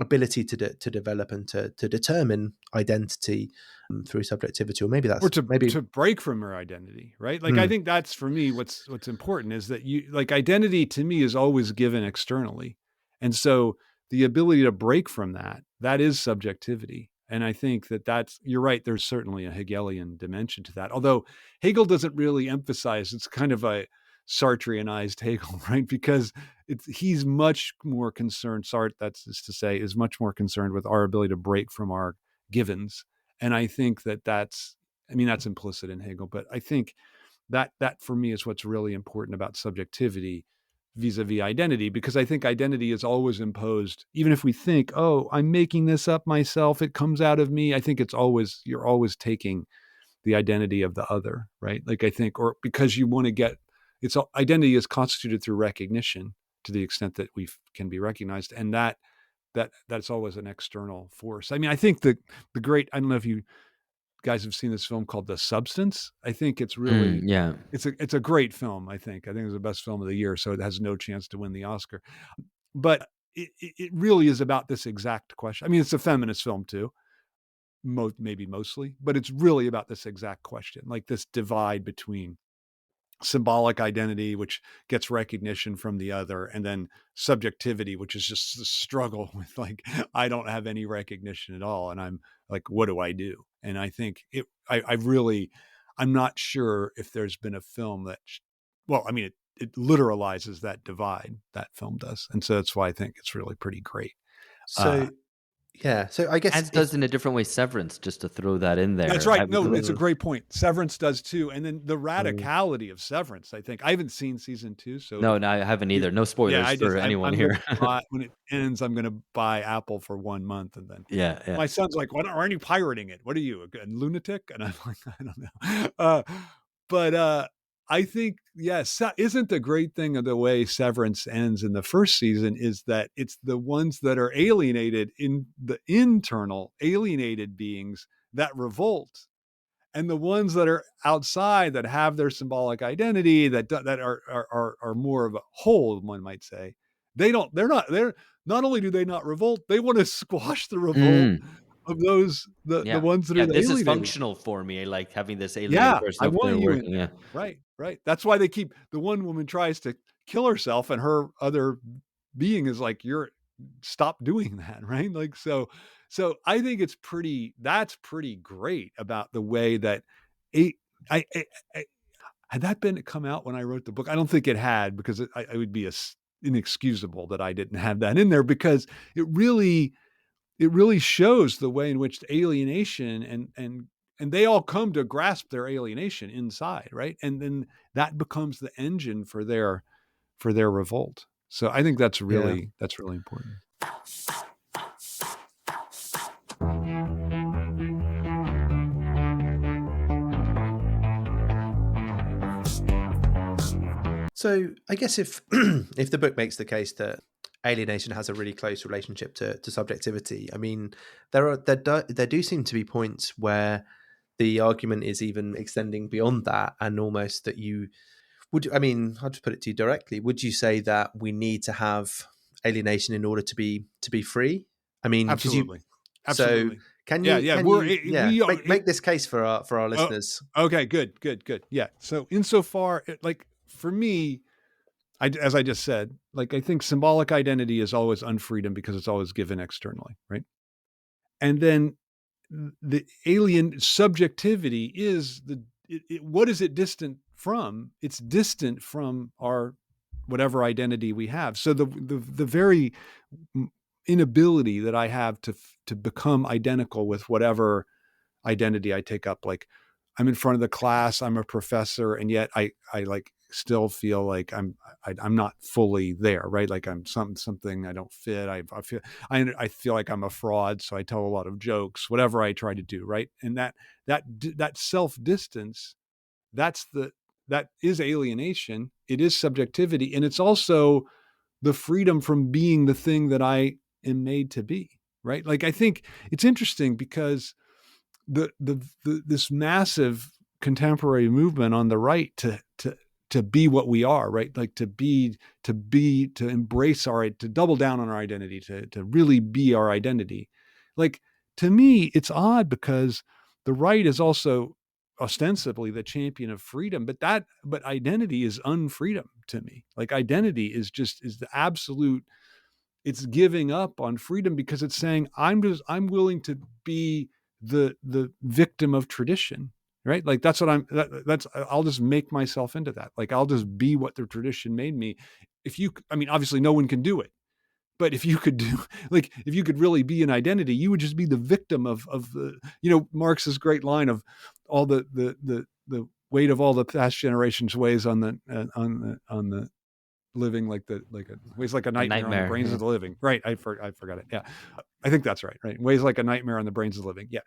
Speaker 4: ability to develop and to determine identity through subjectivity. Or maybe
Speaker 1: Or
Speaker 4: that's maybe.
Speaker 1: to break from your identity, right? Like I
Speaker 4: Mm,
Speaker 1: think that's for me what's important is that you like identity to me is always given externally. And so the ability to break from that is subjectivity. And I think that's you're right, there's certainly a Hegelian dimension to that. Although Hegel doesn't really emphasize, it's kind of a Sartreanized Hegel, right? Because he's much more concerned, Sartre, that's is to say, is much more concerned with our ability to break from our givens. And I think that's implicit in Hegel, but I think that for me is what's really important about subjectivity vis-a-vis identity, because I think identity is always imposed. Even if we think, oh, I'm making this up myself, it comes out of me. I think you're always taking the identity of the other, right? Like I think, or because you want to identity is constituted through recognition to the extent that we can be recognized. And that's always an external force. I think the great, I don't know if you guys have seen this film called The Substance. I think it's really
Speaker 2: Yeah.
Speaker 1: it's a great film. I think it was the best film of the year, so it has no chance to win the Oscar. But it really is about this exact question. It's a feminist film too, maybe mostly, but it's really about this exact question, like this divide between symbolic identity, which gets recognition from the other, and then subjectivity, which is just the struggle with like, I don't have any recognition at all. And I'm like, what do I do? And I think I'm not sure if there's been a film it literalizes that divide. That film does. And so that's why I think it's really pretty great.
Speaker 4: so yeah, so I guess
Speaker 2: As
Speaker 4: if.
Speaker 2: does in a different way Severance, just to throw that in
Speaker 1: That's
Speaker 2: there.
Speaker 1: right. No, it's a great point. Severance does too. And then the
Speaker 4: Mm,
Speaker 1: radicality of Severance, I think. I haven't seen season 2, so
Speaker 2: No, I haven't either. No
Speaker 1: yeah,
Speaker 2: spoilers
Speaker 1: I just
Speaker 2: for anyone
Speaker 1: I'm gonna
Speaker 2: here.
Speaker 1: buy when it ends, I'm gonna buy Apple for 1 month, and then
Speaker 2: Yeah, yeah.
Speaker 1: my son's like, "Why aren't you pirating it? What are you, a lunatic?" And I'm like, "I don't know." But, I think, yes, isn't the great thing of the way Severance ends in the first season is that it's the ones that are alienated, in the internal alienated beings, that revolt, and the ones that are outside that have their symbolic identity that are more of a whole, one might say, they're not only do they not revolt, they want to squash the revolt
Speaker 2: Mm.
Speaker 1: of those the
Speaker 2: Yeah.
Speaker 1: ones that
Speaker 2: Yeah,
Speaker 1: are the
Speaker 2: this is
Speaker 1: alienated.
Speaker 2: functional for me. I like having this alienated
Speaker 1: Yeah,
Speaker 2: person
Speaker 1: I
Speaker 2: up
Speaker 1: want
Speaker 2: there
Speaker 1: you in
Speaker 2: working. Yeah.
Speaker 1: there. Right. That's why the one woman tries to kill herself, and her other being is like, you're stop doing that, right? Like, so I think that's pretty great about the way that a I had that been come out when I wrote the book. I don't think it had, because it would be inexcusable that I didn't have that in there, because it really shows the way in which the alienation and they all come to grasp their alienation inside, right? And then that becomes the engine for their revolt. So I think that's
Speaker 4: Yeah.
Speaker 1: really important.
Speaker 4: So I guess if if the book makes the case that alienation has a really close relationship to subjectivity, I mean, there do seem to be points where the argument is even extending beyond that, and almost that you would. I mean, I'll just put it to you directly. Would you say that we need to have alienation in order to be free? I mean, because you.
Speaker 1: Absolutely.
Speaker 4: So
Speaker 1: Absolutely.
Speaker 4: can
Speaker 1: Yeah,
Speaker 4: you
Speaker 1: yeah.
Speaker 4: yeah
Speaker 1: We are
Speaker 4: make this case for our listeners?
Speaker 1: okay, good. Yeah. So insofar, like for me, as I just said, like I think symbolic identity is always unfreedom because it's always given externally, right? And then the alien subjectivity is what is it distant from? It's distant from our whatever identity we have. So the very inability that I have to become identical with whatever identity I take up, like I'm in front of the class, I'm a professor, and yet I like still feel like I'm not fully there, right? Like I'm something I don't fit. I feel like I'm a fraud, so I tell a lot of jokes, whatever I try to do, right? And that self distance, that is alienation. It is subjectivity, and it's also the freedom from being the thing that I am made to be, right? Like I think it's interesting because this massive contemporary movement on the right to be what we are, right? Like to embrace to double down on our identity, to really be our identity. Like to me, it's odd because the right is also ostensibly the champion of freedom, but identity is unfreedom to me. Like identity is the absolute, it's giving up on freedom because it's saying I'm willing to be the victim of tradition, right? Like that's what I'll just make myself into that. Like I'll just be what the tradition made me. I mean, obviously no one can do it, but if you could do, like, if you could really be an identity, you would just be the victim of the, Marx's great line of all the weight of all the past generations weighs on the living, weighs like a
Speaker 2: A
Speaker 1: nightmare on the
Speaker 2: nightmare.
Speaker 1: brains
Speaker 2: Yeah.
Speaker 1: of the living. Right. I forgot it. Yeah. I think that's right. Right. Weighs like a nightmare on the brains of the living. Yeah.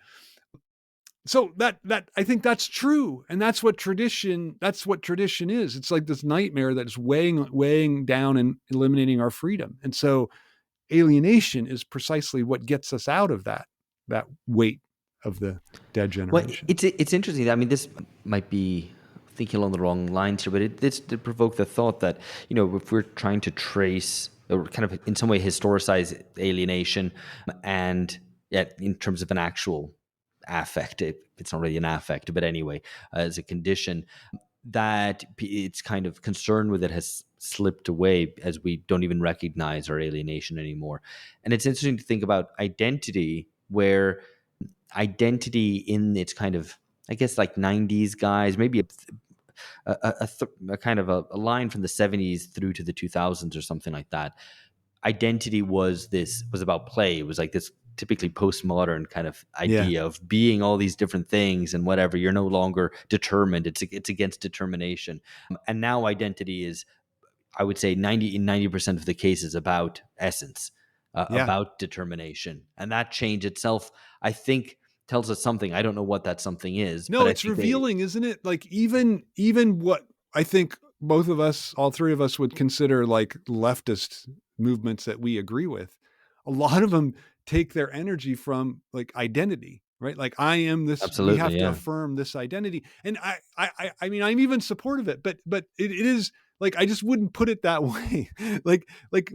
Speaker 1: So that I think that's true. And that's what tradition is. It's like this nightmare that's weighing down and eliminating our freedom. And so alienation is precisely what gets us out of that weight of the dead
Speaker 2: Well,
Speaker 1: generation.
Speaker 2: it's interesting. I mean, this might be thinking along the wrong lines here, but it's to provoke the thought that, if we're trying to trace or kind of in some way historicize alienation, and in terms of an actual affect, it's not really an affect, but anyway, as a condition, that its kind of concern with it has slipped away as we don't even recognize our alienation anymore. And it's interesting to think about identity, where identity in its kind of, I guess, like 90s guys, maybe a kind of a line from the 70s through to the 2000s or something like that. Identity was about play. It was like this typically postmodern kind of idea of being all these different things and whatever. You're no longer determined. It's against determination. And now identity is, I would say, 90% of the cases about essence, about determination. And that change itself, I think, tells us something. I don't know what that something is.
Speaker 1: No,
Speaker 2: but I
Speaker 1: it's
Speaker 2: think
Speaker 1: revealing, isn't it? Like even what I think both of us, all three of us, would consider like leftist movements that we agree with, a lot of them take their energy from like identity, right? Like I am this, we have
Speaker 2: absolutely,
Speaker 1: to
Speaker 2: yeah.
Speaker 1: affirm this identity. And I mean, I'm even supportive of it, but it is like, I just wouldn't put it that way. like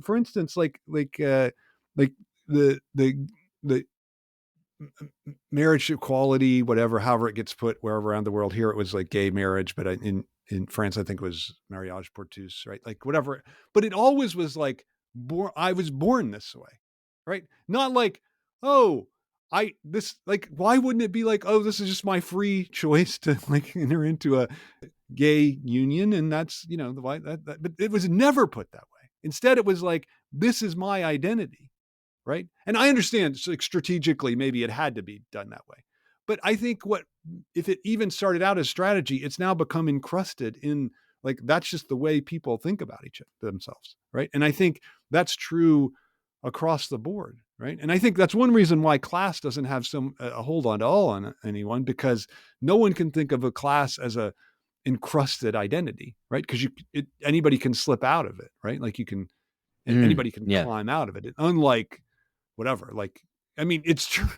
Speaker 1: for instance, like the marriage equality, whatever, however it gets put wherever around the world. Here it was like gay marriage, but in France, I think it was mariage pour tous, right? Like whatever. But it always was like, I was born this way, right? Not like, oh, why wouldn't it be like, oh, this is just my free choice to like enter into a gay union, and that's the why but it was never put that way. Instead, it was like, this is my identity, right? And I understand strategically, maybe it had to be done that way. But I think if it even started out as strategy, it's now become encrusted in, like, that's just the way people think about themselves, right? And I think that's true across the board, right? And I think that's one reason why class doesn't have a hold on anyone, because no one can think of a class as a encrusted identity, right? Because anybody can slip out of it, right? Like anybody can
Speaker 2: Yeah.
Speaker 1: climb out of it. Unlike whatever, like, I mean, it's true.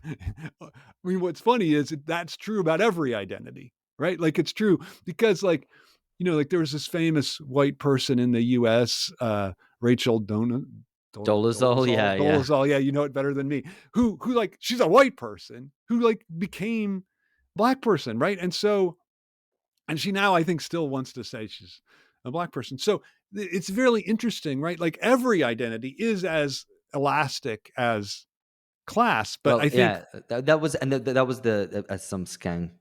Speaker 1: I mean, what's funny is that's true about every identity, right? Like, it's true because, like, like there was this famous white person in the U.S., Rachel
Speaker 2: Dolezal, yeah, yeah.
Speaker 1: Dolezal, yeah, you know it better than me. Who like, she's a white person who like became black person, right? And she now, I think, still wants to say she's a black person. So it's really interesting, right? Like, every identity is as elastic as class, but
Speaker 2: Well,
Speaker 1: I think
Speaker 2: yeah, that was, and that was the, as some scamp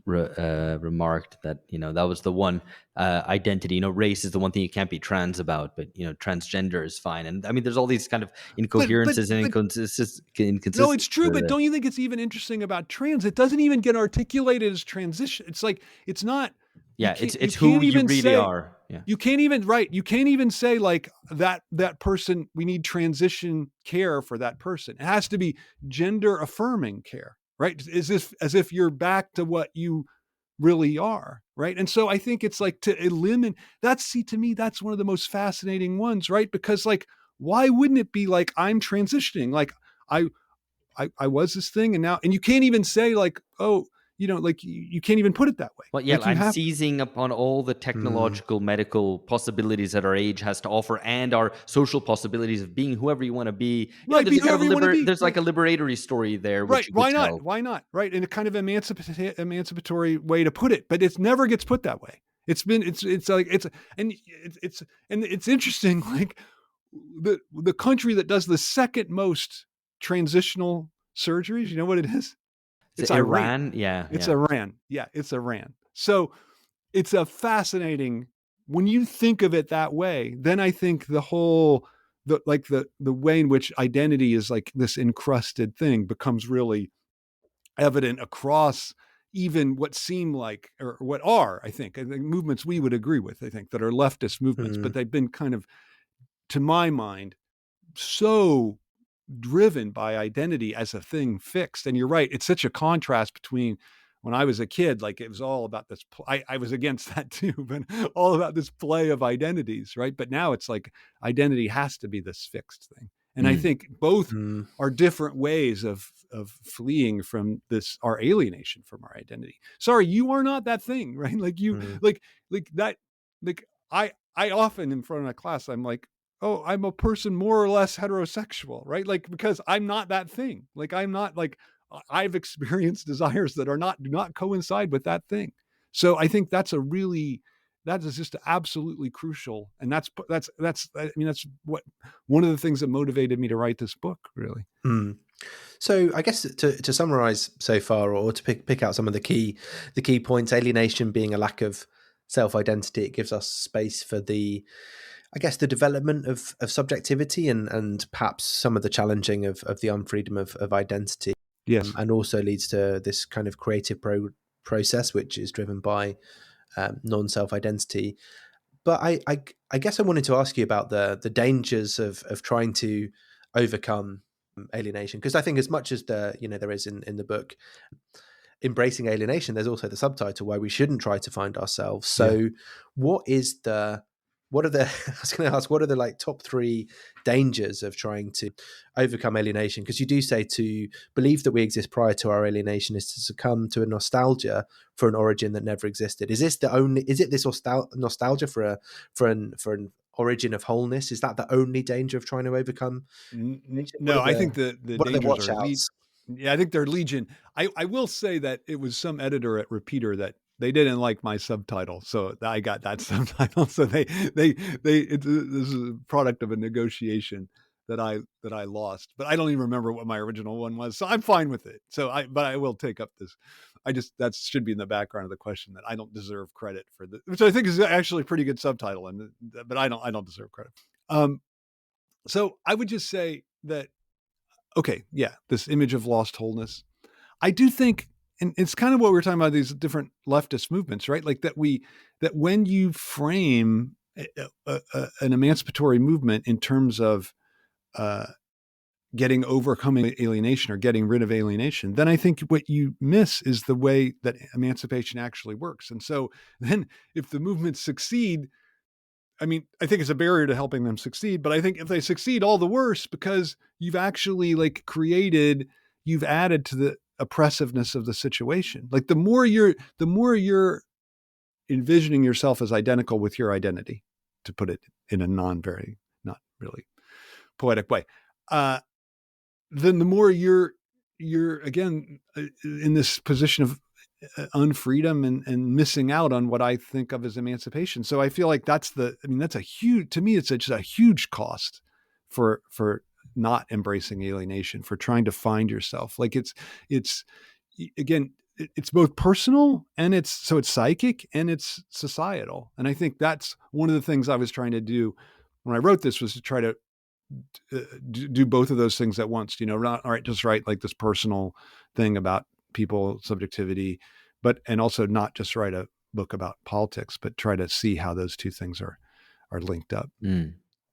Speaker 2: remarked, that that was the one identity. Race is the one thing you can't be trans about, but transgender is fine. And I mean, there's all these kind of incoherences and
Speaker 1: but
Speaker 2: inconsistencies.
Speaker 1: no, it's true. But don't you think it's even interesting about trans? It doesn't even get articulated as transition. It's like, it's not.
Speaker 2: Yeah, it's who you really are. Yeah.
Speaker 1: You can't even say like that person, we need transition care for that person. It has to be gender affirming care, right? As if you're back to what you really are, right? And so I think it's like, to eliminate to me, that's one of the most fascinating ones, right? Because, like, why wouldn't it be like, I'm transitioning, like I was this thing, and you can't even say like, oh, like, you can't even put it that way.
Speaker 2: Well, yeah,
Speaker 1: Like,
Speaker 2: I'm seizing upon all the technological, medical possibilities that our age has to offer, and our social possibilities of being whoever you want to be.
Speaker 1: Right,
Speaker 2: There's
Speaker 1: be
Speaker 2: a kind of
Speaker 1: whoever you want to be.
Speaker 2: there's like a liberatory story there, which
Speaker 1: Right.
Speaker 2: you could
Speaker 1: Why not?
Speaker 2: tell.
Speaker 1: Why not? Right. In a kind of emancipatory way to put it, but it never gets put that way. It's interesting. Like, the country that does the second most transitional surgeries, you know what it is?
Speaker 2: Is
Speaker 1: It's
Speaker 2: it
Speaker 1: Iran.
Speaker 2: Iran? Yeah,
Speaker 1: It's
Speaker 2: yeah.
Speaker 1: Iran. Yeah, it's Iran. So it's a fascinating, when you think of it that way, then I think the way in which identity is like this encrusted thing becomes really evident across even what seem like, or what are, I think movements we would agree with, I think, that are leftist movements, but they've been kind of, to my mind, so driven by identity as a thing fixed. And you're right, it's such a contrast between when I was a kid, like, it was all about this. I was against that too, but all about this play of identities, right? But now it's like, identity has to be this fixed thing. And I think both are different ways of fleeing from our alienation from our identity. Sorry, you are not that thing, right? Like, like that, like, I often, in front of my class, I'm like, oh, I'm a person more or less heterosexual, right? Like, because I'm not that thing. Like, I'm not, like, I've experienced desires that do not coincide with that thing. So I think that is just absolutely crucial. And that's what, one of the things that motivated me to write this book, really.
Speaker 4: So I guess to summarize so far, or to pick out some of the key points, alienation being a lack of self-identity, it gives us space for the development of subjectivity and perhaps some of the challenging of the unfreedom of identity.
Speaker 1: Yes.
Speaker 4: And also leads to this kind of creative process, which is driven by non-self-identity. But I guess I wanted to ask you about the dangers of trying to overcome alienation, because I think, as much as there is in the book Embracing Alienation, there's also the subtitle why we shouldn't try to find ourselves. So what are the I was going to ask, what are the like top 3 dangers of trying to overcome alienation? Because you do say to believe that we exist prior to our alienation is to succumb to a nostalgia for an origin that never existed. Is it this nostalgia for an origin of wholeness? Is that the only danger of trying to overcome?
Speaker 1: No, I think the dangers
Speaker 4: watch
Speaker 1: are
Speaker 4: outs?
Speaker 1: Yeah, I think they're legion. I will say that it was some editor at Repeater that they didn't like my subtitle, so I got that subtitle. So this is a product of a negotiation. that I lost, but I don't even remember what my original one was. So I'm fine with it. But I will take up this. That should be in the background of the question, that I don't deserve credit for this, which I think is actually a pretty good subtitle. But I don't deserve credit. So I would just say that, okay, yeah, this image of lost wholeness. I do think, and it's kind of what we're talking about, these different leftist movements, right? Like that when you frame an emancipatory movement in terms of overcoming alienation or getting rid of alienation, then I think what you miss is the way that emancipation actually works. And so then if the movements succeed, I mean, I think it's a barrier to helping them succeed, but I think if they succeed, all the worse, because you've actually you've added to the oppressiveness of the situation. Like the more you're envisioning yourself as identical with your identity, to put it in a not really poetic way, then the more you're again in this position of unfreedom and missing out on what I think of as emancipation. So I feel like that's a huge, to me, it's just a huge cost for not embracing alienation, for trying to find yourself. Like it's again, it's both personal and it's psychic and it's societal. And I think that's one of the things I was trying to do when I wrote this, was to try to do both of those things at once, not, all right, just write like this personal thing about people, subjectivity, and also not just write a book about politics, but try to see how those two things are linked up.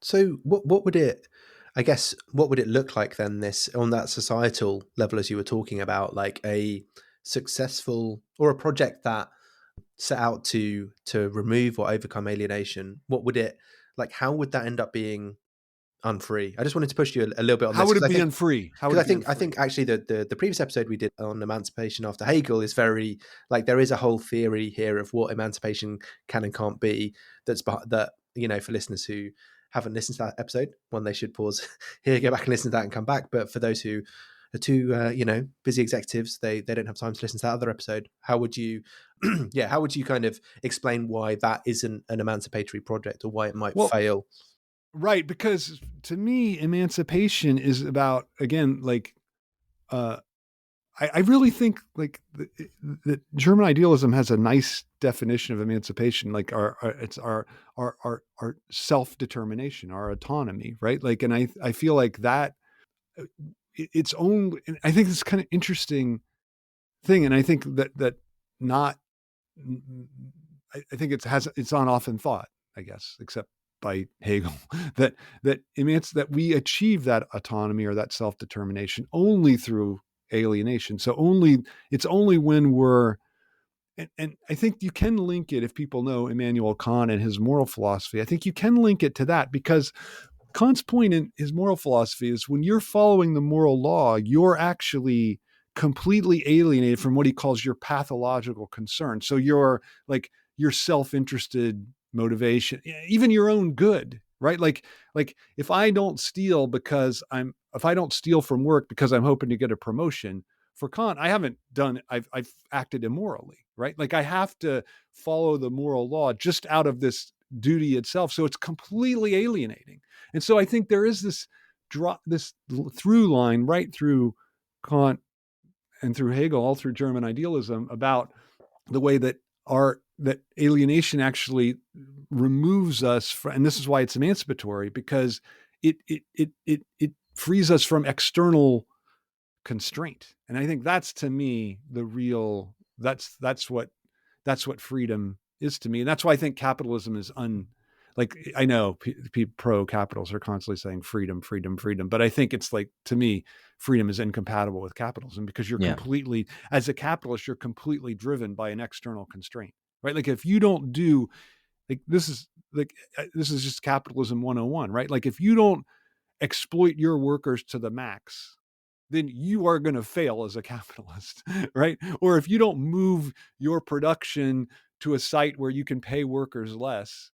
Speaker 4: So what would it look like then, this on that societal level, as you were talking about, like a successful or a project that set out to remove or overcome alienation? What would it, like, how would that end up being unfree? I just wanted to push you a little bit on
Speaker 1: how
Speaker 4: this.
Speaker 1: Would it be unfree?
Speaker 4: Because I think actually the previous episode we did on emancipation after Hegel is very, like, there is a whole theory here of what emancipation can and can't be. That for listeners who haven't listened to that episode, one, they should pause here, go back and listen to that and come back. But for those who are too busy executives, they don't have time to listen to that other episode. How would you how would you kind of explain why that isn't an emancipatory project, or why it might fail?
Speaker 1: Right, because to me, emancipation is about, again, like, I really think like that German idealism has a nice definition of emancipation, like it's our self-determination, our autonomy, right? Like, and I feel like that its own, and I think it's kind of interesting thing, and I think that not, I think it's on often thought, I guess, except by Hegel, that we achieve that autonomy or that self-determination only through alienation. So it's only when we're, and I think you can link it, if people know Immanuel Kant and his moral philosophy, I think you can link it to that, because Kant's point in his moral philosophy is when you're following the moral law, you're actually completely alienated from what he calls your pathological concern. So your self-interested motivation, even your own good, right? Like if I don't steal from work because I'm hoping to get a promotion, for Kant, I've acted immorally, right? Like I have to follow the moral law just out of this duty itself. So it's completely alienating. And so I think there is this through line right through Kant and through Hegel, all through German idealism, about the way that that alienation actually removes us from, and this is why it's emancipatory, because it frees us from external constraint. And I think that's, to me, the real, that's what freedom is to me. And that's why I think capitalism is like, I know people pro-capitals are constantly saying freedom, freedom, freedom. But I think it's like, to me, freedom is incompatible with capitalism, because you're completely, as a capitalist, you're completely driven by an external constraint, right? Like if you don't do, this is just capitalism 101, right? Like if you don't exploit your workers to the max, then you are going to fail as a capitalist, right? Or if you don't move your production to a site where you can pay workers less,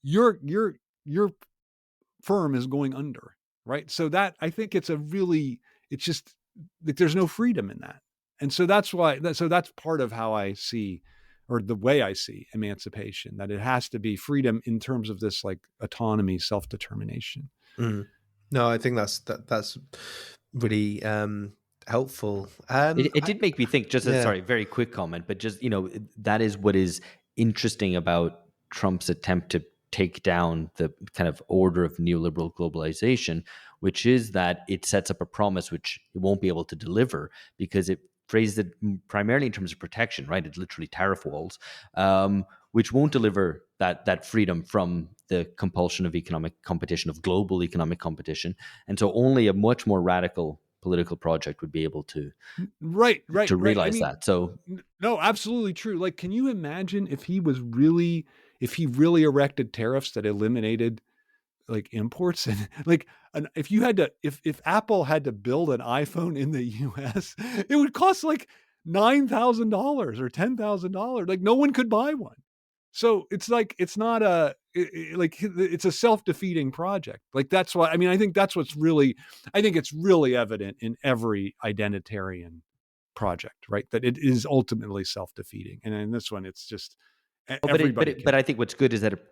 Speaker 1: your firm is going under, right? So that, I think it's just like there's no freedom in that. And so that's part of how I see, or the way I see emancipation, that it has to be freedom in terms of this like autonomy, self-determination.
Speaker 4: Mm. No, I think that's really helpful.
Speaker 2: It did make me think, just as,
Speaker 4: Yeah.
Speaker 2: sorry, very quick comment, but just, that is what is interesting about Trump's attempt to take down the kind of order of neoliberal globalization, which is that it sets up a promise which it won't be able to deliver because it phrased it primarily in terms of protection, right? It's literally tariff walls, which won't deliver that freedom from the compulsion of economic competition, of global economic competition. And so only a much more radical political project would be able to
Speaker 1: Right, right, right. I
Speaker 2: realize
Speaker 1: mean,
Speaker 2: that. So
Speaker 1: no, absolutely true. Like, can you imagine if he really erected tariffs that eliminated like imports and like if you had to if Apple had to build an iPhone in the US, it would cost like $9,000 or $10,000. Like no one could buy one. So it's like it's not like it's a self-defeating project. Like that's why I mean I think it's really evident in every identitarian project, right? That it is ultimately self-defeating. And in this one it's just
Speaker 2: oh,
Speaker 1: everybody can
Speaker 2: but I think what's good is that it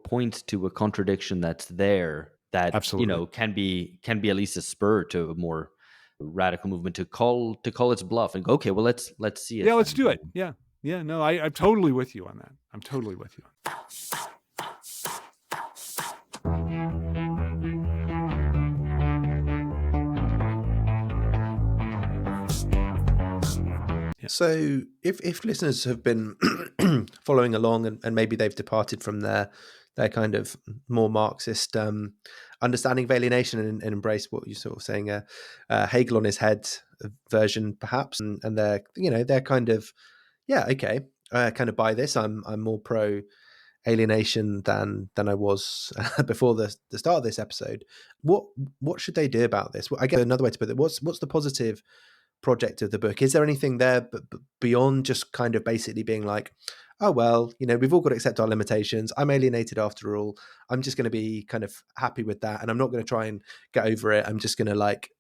Speaker 2: points to a contradiction that's there that
Speaker 1: absolutely.
Speaker 2: can be at least a spur to a more radical movement to call its bluff and go, okay, well, let's see
Speaker 1: Yeah,
Speaker 2: it
Speaker 1: let's
Speaker 2: then.
Speaker 1: do it. Yeah. Yeah. No, I'm totally with you on that. I'm totally with you. Yeah.
Speaker 4: So if listeners have been following along and maybe they've departed from their kind of more Marxist understanding of alienation and embrace what you're sort of saying, Hegel on his head version perhaps, and they're kind of, yeah, okay, I kind of buy this. I'm more pro alienation than I was before the start of this episode. What should they do about this? Well, I guess another way to put it, what's the positive project of the book? Is there anything there but beyond just kind of basically being like, oh well, we've all got to accept our limitations, I'm alienated after all, I'm just going to be kind of happy with that, and I'm not going to try and get over it, I'm just going to like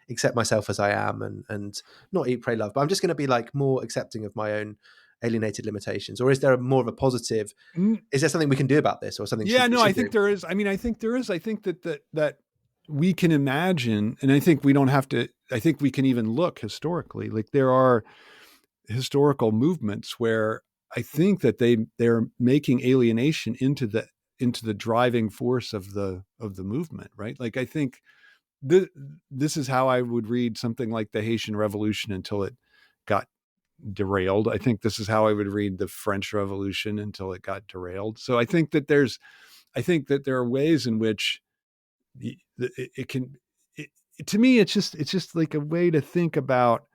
Speaker 4: accept myself as I am, and not eat, pray, love, but I'm just going to be like more accepting of my own alienated limitations? Or is there more of a positive,
Speaker 1: Mm,
Speaker 4: is there something we can do about this, or something
Speaker 1: yeah,
Speaker 4: we
Speaker 1: no, I
Speaker 4: should do?
Speaker 1: think there is. I mean, I think there is. I think that we can imagine, and I think we don't have to, I think we can even look historically. Like there are historical movements where I think that they're making alienation into the driving force of the movement, right? Like I think this is how I would read something like the Haitian Revolution until it got derailed. I think this is how I would read the French Revolution until it got derailed. So I think that there are ways in which it can. To me, it's just like a way to think about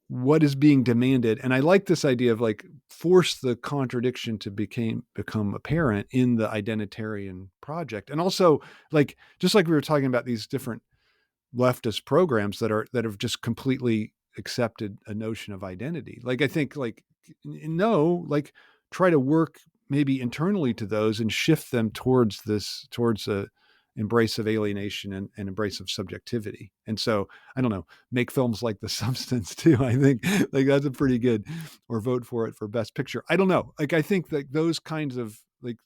Speaker 1: what is being demanded, and I like this idea of like force the contradiction to become apparent in the identitarian project, and also like just like we were talking about these different leftist programs that have just completely accepted a notion of identity. Like I think like no, like try to work maybe internally to those and shift them towards a embrace of alienation and embrace of subjectivity. And so I don't know, make films like The Substance too. I think like that's a pretty good, or vote for it for Best Picture. I don't know. Like I think that those kinds of like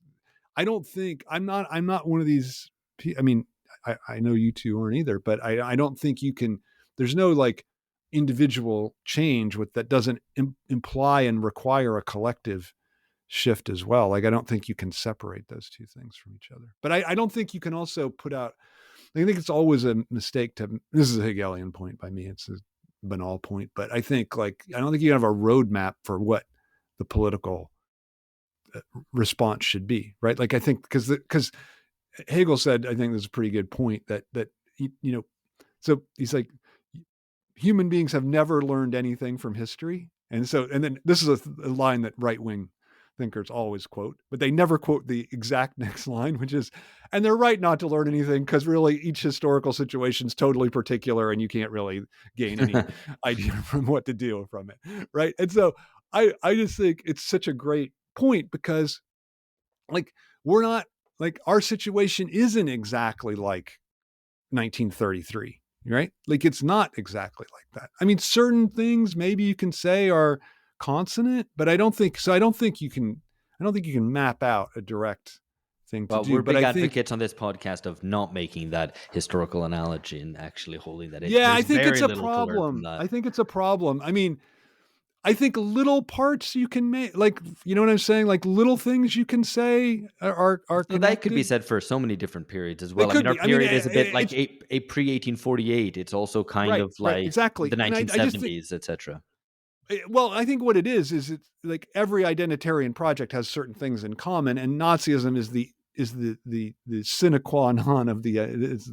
Speaker 1: I don't think I'm not one of these. I mean, I know you two aren't either, but I don't think you can. There's no like individual change with that doesn't imply and require a collective shift as well. Like I don't think you can separate those two things from each other. But I don't think you can also put out. I think it's always a mistake to. This is a Hegelian point by me. It's a banal point, but I think like I don't think you have a roadmap for what the political response should be, right? Like I think because Hegel said, I think this is a pretty good point that so he's like human beings have never learned anything from history, and then this is a line that right wing thinkers always quote, but they never quote the exact next line, which is, and they're right not to learn anything because really each historical situation is totally particular, and you can't really gain any idea from what to do from it, right? And so I just think it's such a great point because like we're not like our situation isn't exactly like 1933, right? Like it's not exactly like that. I mean, certain things maybe you can say are consonant, but I don't think you can map out a direct thing to
Speaker 2: Well,
Speaker 1: do.
Speaker 2: we're
Speaker 1: But
Speaker 2: big
Speaker 1: I think,
Speaker 2: advocates on this podcast of not making that historical analogy and actually holding that in.
Speaker 1: yeah, I
Speaker 2: There's
Speaker 1: think it's
Speaker 2: very
Speaker 1: a
Speaker 2: little to learn from
Speaker 1: problem.
Speaker 2: that.
Speaker 1: I think it's a problem. I mean, I think little parts you can make, like, you know what I'm saying? Like little things you can say are
Speaker 2: So that could be
Speaker 1: connected.
Speaker 2: said for so many different periods as
Speaker 1: They
Speaker 2: well. I mean,
Speaker 1: could
Speaker 2: our
Speaker 1: be. I mean,
Speaker 2: period is a bit like
Speaker 1: it's
Speaker 2: a pre-1848. It's also kind
Speaker 1: right,
Speaker 2: of
Speaker 1: right,
Speaker 2: like
Speaker 1: exactly.
Speaker 2: the
Speaker 1: And I just think,
Speaker 2: 1970s, etc.
Speaker 1: well, I think what it is it's like every identitarian project has certain things in common, and Nazism is the sine qua non of it's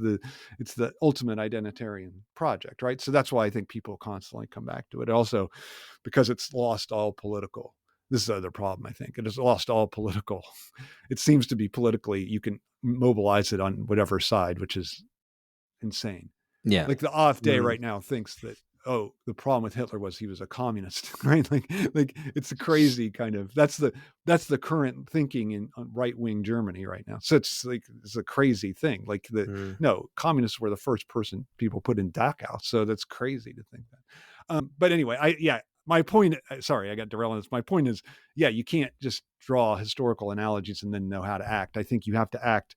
Speaker 1: the ultimate identitarian project, right? So that's why I think people constantly come back to it. Also, because it's lost all political. This is the other problem. I think it has lost all political. It seems to be politically you can mobilize it on whatever side, which is insane.
Speaker 2: Yeah.
Speaker 1: Like the AfD
Speaker 4: Mm.
Speaker 1: right now thinks that, oh, the problem with Hitler was he was a communist, right? Like it's a crazy kind of that's the current thinking in right wing Germany right now. So it's like it's a crazy thing. Like
Speaker 4: Mm.
Speaker 1: no, communists were the first person people put in Dachau, so that's crazy to think that. But anyway, my point. Sorry, I got derailed on this. My point is, yeah, you can't just draw historical analogies and then know how to act. I think you have to act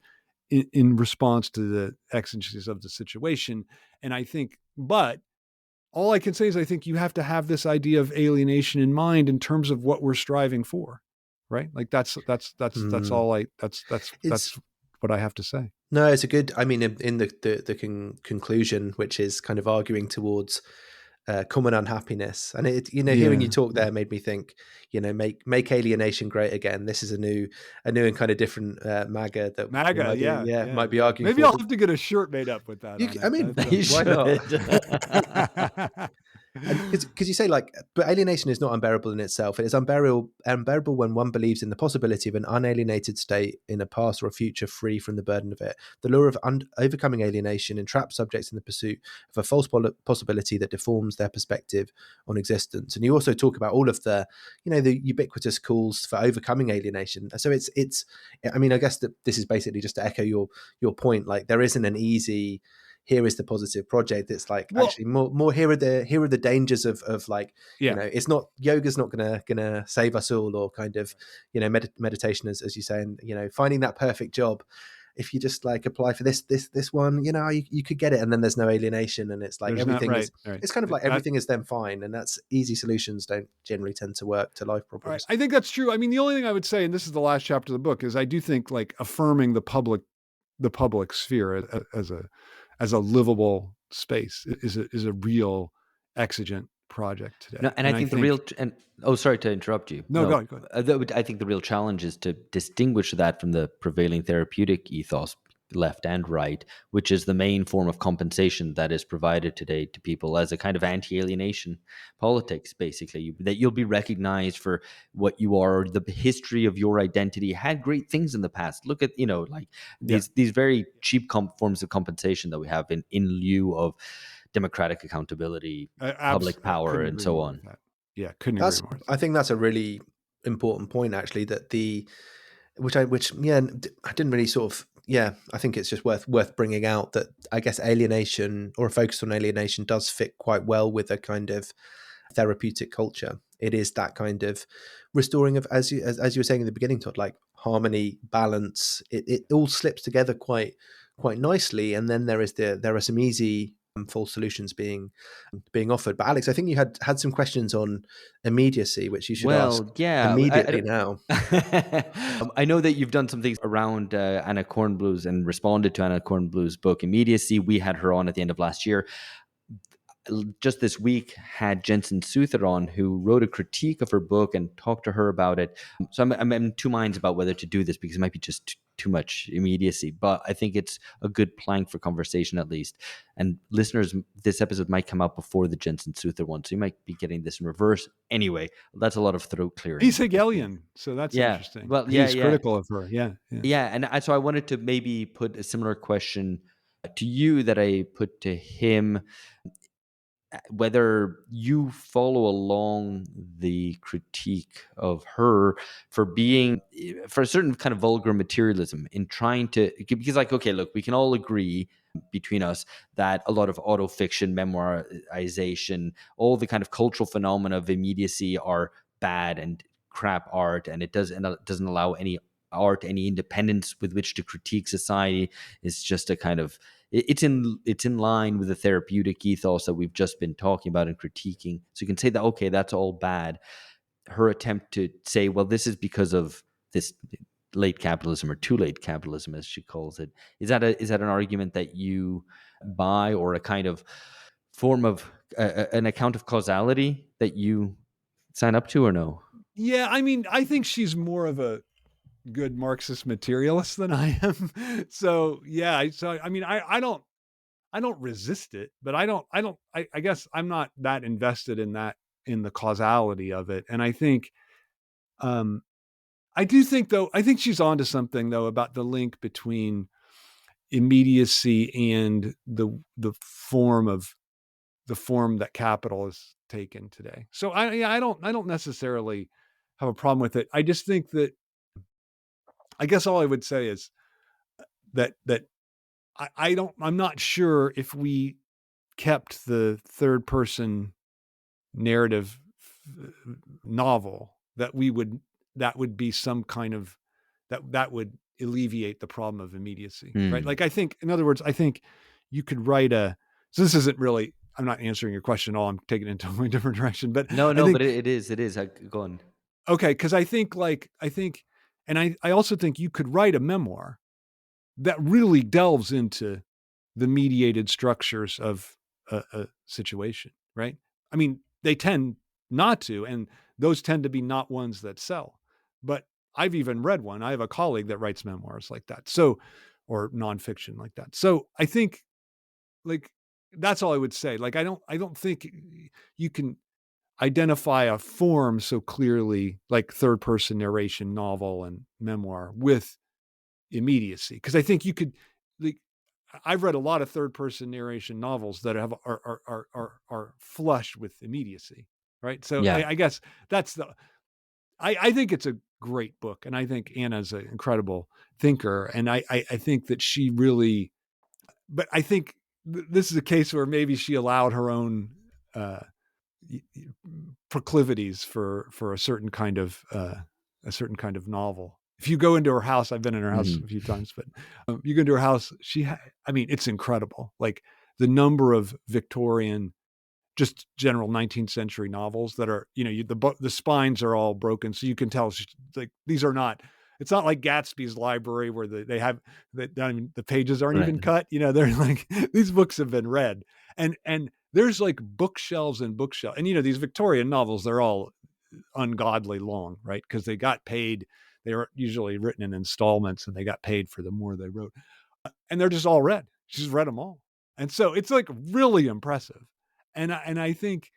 Speaker 1: in response to the exigencies of the situation. And I think, but all I can say is I think you have to have this idea of alienation in mind in terms of what we're striving for, right? Like that's
Speaker 4: Mm.
Speaker 1: all
Speaker 4: It's
Speaker 1: that's what I have to say.
Speaker 4: no, it's a good. I mean, in the conclusion, which is kind of arguing towards common unhappiness, and hearing you
Speaker 1: Yeah.
Speaker 4: talk there made me think, make alienation great again. This is a new and kind of different MAGA that we
Speaker 1: MAGA,
Speaker 4: might be,
Speaker 1: yeah,
Speaker 4: yeah,
Speaker 1: yeah,
Speaker 4: might be
Speaker 1: yeah.
Speaker 4: arguing
Speaker 1: Maybe
Speaker 4: for.
Speaker 1: I'll
Speaker 4: But
Speaker 1: have to get a shirt made up with that on
Speaker 4: I
Speaker 1: it.
Speaker 4: mean,
Speaker 2: You
Speaker 4: why not?
Speaker 2: should.
Speaker 4: And because you say like, but alienation is not unbearable in itself. It is unbearable when one believes in the possibility of an unalienated state in a past or a future free from the burden of it. The lure of overcoming alienation entraps subjects in the pursuit of a false possibility that deforms their perspective on existence. And you also talk about all of the ubiquitous calls for overcoming alienation. So it's. I mean, I guess that this is basically just to echo your point. Like there isn't an easy, here is the positive project. It's like
Speaker 1: Well,
Speaker 4: actually more here are the dangers of like,
Speaker 1: yeah.
Speaker 4: it's not, yoga's not gonna save us all, or kind of meditation, as you say, and finding that perfect job. If you just like apply for this one, you could get it, and then there's no alienation, and it's like
Speaker 1: There's not
Speaker 4: everything
Speaker 1: right.
Speaker 4: is,
Speaker 1: Right.
Speaker 4: it's kind of like
Speaker 1: That,
Speaker 4: everything is then fine, and that's easy solutions don't generally tend to work to life
Speaker 1: all right.
Speaker 4: problems.
Speaker 1: I think that's true. I mean, the only thing I would say, and this is the last chapter of the book, is I do think like affirming the public sphere as a livable space is a real exigent project
Speaker 2: No,
Speaker 1: today.
Speaker 2: and I
Speaker 1: And I
Speaker 2: think the real
Speaker 1: think
Speaker 2: and oh, sorry to interrupt you.
Speaker 1: no,
Speaker 2: No,
Speaker 1: go ahead.
Speaker 2: I think the real challenge is to distinguish that from the prevailing therapeutic ethos, left and right, which is the main form of compensation that is provided today to people as a kind of anti-alienation politics. Basically, that you'll be recognized for what you are. The history of your identity had great things in the past. Look at like
Speaker 1: Yeah,
Speaker 2: these very cheap forms of compensation that we have in lieu of democratic accountability, public
Speaker 1: I
Speaker 2: power,
Speaker 1: couldn't
Speaker 2: and
Speaker 1: agree
Speaker 2: so
Speaker 1: more
Speaker 2: on.
Speaker 1: with that. Yeah, couldn't agree
Speaker 4: That's,
Speaker 1: more with
Speaker 4: I
Speaker 1: that.
Speaker 4: think that's a really important point, actually, that which yeah, I didn't really sort of, yeah, I think it's just worth bringing out that I guess alienation, or a focus on alienation, does fit quite well with a kind of therapeutic culture. It is that kind of restoring of, as you were saying in the beginning, Todd, like harmony, balance. It all slips together quite nicely, and then there are some easy false solutions being offered. But Alex, I think you had some questions on immediacy, which you should ask
Speaker 2: Well, yeah,
Speaker 4: immediately now.
Speaker 2: I know that you've done some things around Anna Kornbluh's and responded to Anna Kornbluh's book Immediacy. We had her on at the end of last year. Just this week had Jensen Suther on, who wrote a critique of her book and talked to her about it. So I'm in two minds about whether to do this, because it might be just too much immediacy, but I think it's a good plank for conversation at least. And listeners, this episode might come out before the Jensen Suther one, so you might be getting this in reverse. Anyway, that's a lot of throat clearing.
Speaker 1: He's Hegelian, so that's
Speaker 2: Yeah.
Speaker 1: interesting.
Speaker 2: Well,
Speaker 1: He's
Speaker 2: yeah.
Speaker 1: critical of her. Yeah, yeah.
Speaker 2: Yeah, and so I wanted to maybe put a similar question to you that I put to him, whether you follow along the critique of her for being, for a certain kind of vulgar materialism in trying to, because like, okay, look, we can all agree between us that a lot of autofiction, memoirization, all the kind of cultural phenomena of immediacy are bad and crap art, and it doesn't allow any art, any independence with which to critique society is just a kind of it's in line with the therapeutic ethos that we've just been talking about and critiquing. So you can say that, okay, that's all bad. Her attempt to say, well, this is because of this late capitalism, or too late capitalism, as she calls it. Is that an argument that you buy, or a kind of form of an account of causality that you sign up to, or no?
Speaker 1: Yeah, I mean, I think she's more of a good Marxist materialist than I am. So yeah, I mean, I don't resist it, but I guess I'm not that invested in that, in the causality of it. And I think, um, I do think though, I think she's onto something though about the link between immediacy and the form that capital has taken today. So I don't necessarily have a problem with it. I just think that, I guess all I would say is that I'm not sure if we kept the third person narrative novel that would be some kind of that would alleviate the problem of immediacy, right? Like, I think, in other words, I think you could write so this isn't really, I'm not answering your question at all. I'm taking it into a different direction, but
Speaker 2: No,
Speaker 1: I
Speaker 2: no, but
Speaker 1: think,
Speaker 2: it is. It is. Go on.
Speaker 1: okay, because and I also think you could write a memoir that really delves into the mediated structures of a situation, right? I mean, they tend not to, and those tend to be not ones that sell. But I've even read one. I have a colleague that writes memoirs like that, so, or nonfiction like that. So I think, like, that's all I would say. Like, I don't think you can identify a form so clearly, like third person narration, novel, and memoir, with immediacy, because I think you could, like, I've read a lot of third person narration novels that are flush with immediacy, right? So
Speaker 2: Yeah.
Speaker 1: I guess that's I think it's a great book, and I think Anna's an incredible thinker, and I think that she really, but I think this is a case where maybe she allowed her own uh, proclivities for a certain kind of novel. If you go into her house, I've been in her house a few times, but you go into her house, I mean, it's incredible. Like, the number of Victorian, just general 19th century novels that are, the spines are all broken. So you can tell, like, these are not, it's not like Gatsby's library where they have, I mean, the pages aren't
Speaker 2: Right.
Speaker 1: even cut, they're like, these books have been read, and there's like bookshelves and bookshelves. And, these Victorian novels, they're all ungodly long, right? Because they got paid. They were usually written in installments, and they got paid for the more they wrote. And they're just all read. She's read them all. And so it's like really impressive. And I think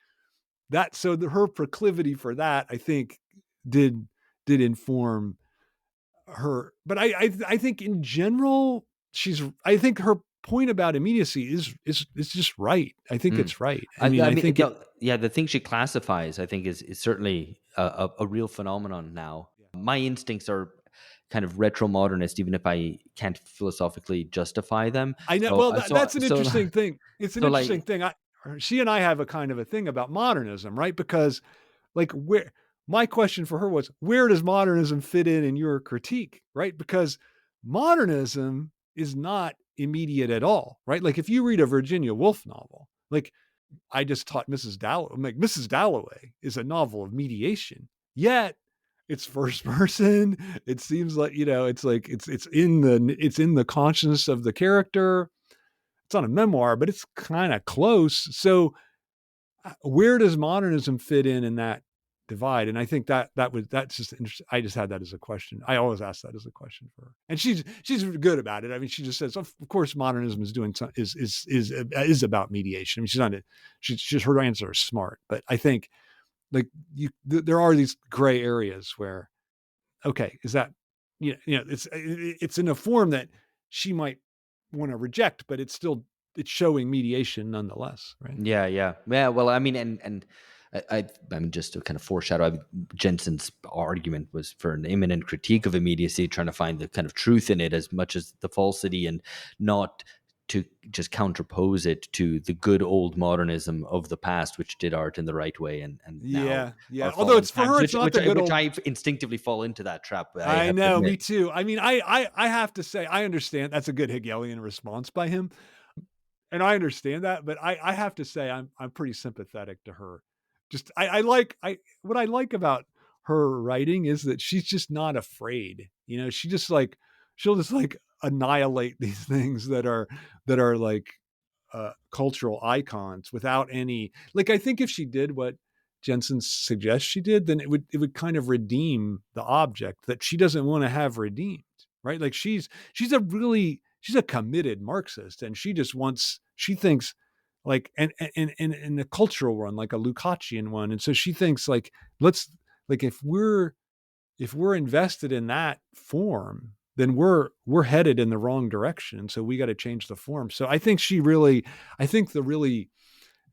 Speaker 1: that, so her proclivity for that, I think, did inform her. But I think in general, I think her point about immediacy is just right. I think it's right. I mean, I think
Speaker 2: the thing she classifies, I think, is certainly a real phenomenon now. My instincts are kind of retro modernist, even if I can't philosophically justify them.
Speaker 1: I know.
Speaker 2: So,
Speaker 1: Well, that's an interesting thing. It's an
Speaker 2: so
Speaker 1: interesting
Speaker 2: like,
Speaker 1: thing. She and I have a kind of a thing about modernism, right? Because, like, my question for her was, where does modernism fit in your critique, right? Because modernism is not immediate at all, right? Like, if you read a Virginia Woolf novel, like, I just taught Mrs. Dalloway, like, Mrs. Dalloway is a novel of mediation, yet it's first person. It seems like, it's like, it's in the consciousness of the character. It's not a memoir, but it's kind of close. So where does modernism fit in that divide? And I think that's just interesting. I just had that as a question. I always ask that as a question for her, and she's good about it. I mean, she just says, of course, modernism is doing is about mediation. I mean, she's not. She's her answer is smart, but I think, like, there are these gray areas where, okay, is that, it's in a form that she might want to reject, but it's showing mediation nonetheless, right?
Speaker 2: yeah. Well, I mean, and I mean, just to kind of foreshadow, Jensen's argument was for an imminent critique of immediacy, trying to find the kind of truth in it as much as the falsity, and not to just counterpose it to the good old modernism of the past, which did art in the right way, and now
Speaker 1: Yeah.
Speaker 2: our
Speaker 1: Although
Speaker 2: fallen
Speaker 1: it's for her,
Speaker 2: times,
Speaker 1: it's not the good
Speaker 2: which
Speaker 1: old.
Speaker 2: I instinctively fall into that trap. I
Speaker 1: I
Speaker 2: have to
Speaker 1: know,
Speaker 2: admit.
Speaker 1: me too. I mean, I have to say, I understand that's a good Hegelian response by him, and I understand that, but I have to say, I'm pretty sympathetic to her. Just I like what I like about her writing is that she's just not afraid. You know, she'll just like annihilate these things that are like cultural icons without any like. I think if she did what Jensen suggests she did, then it would kind of redeem the object that she doesn't want to have redeemed, right? Like she's a committed Marxist, and she thinks like and a cultural one, like a Lukácsian one, and so she thinks like let's like if we're invested in that form, then we're headed in the wrong direction. So we got to change the form. So I think the really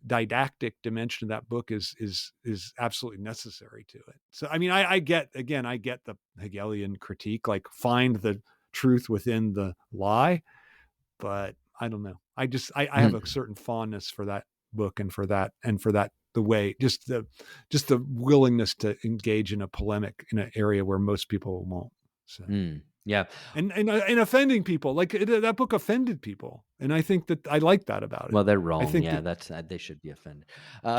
Speaker 1: didactic dimension of that book is absolutely necessary to it. So I mean, I get the Hegelian critique, like find the truth within the lie, but I don't know. I have a certain fondness for that book and for that the way just the willingness to engage in a polemic in an area where most people won't. So
Speaker 2: Yeah.
Speaker 1: and offending people, like that book offended people, and I think that I like that about it.
Speaker 2: Well, they're
Speaker 1: I
Speaker 2: wrong.
Speaker 1: think
Speaker 2: Yeah,
Speaker 1: that
Speaker 2: that's they should be offended.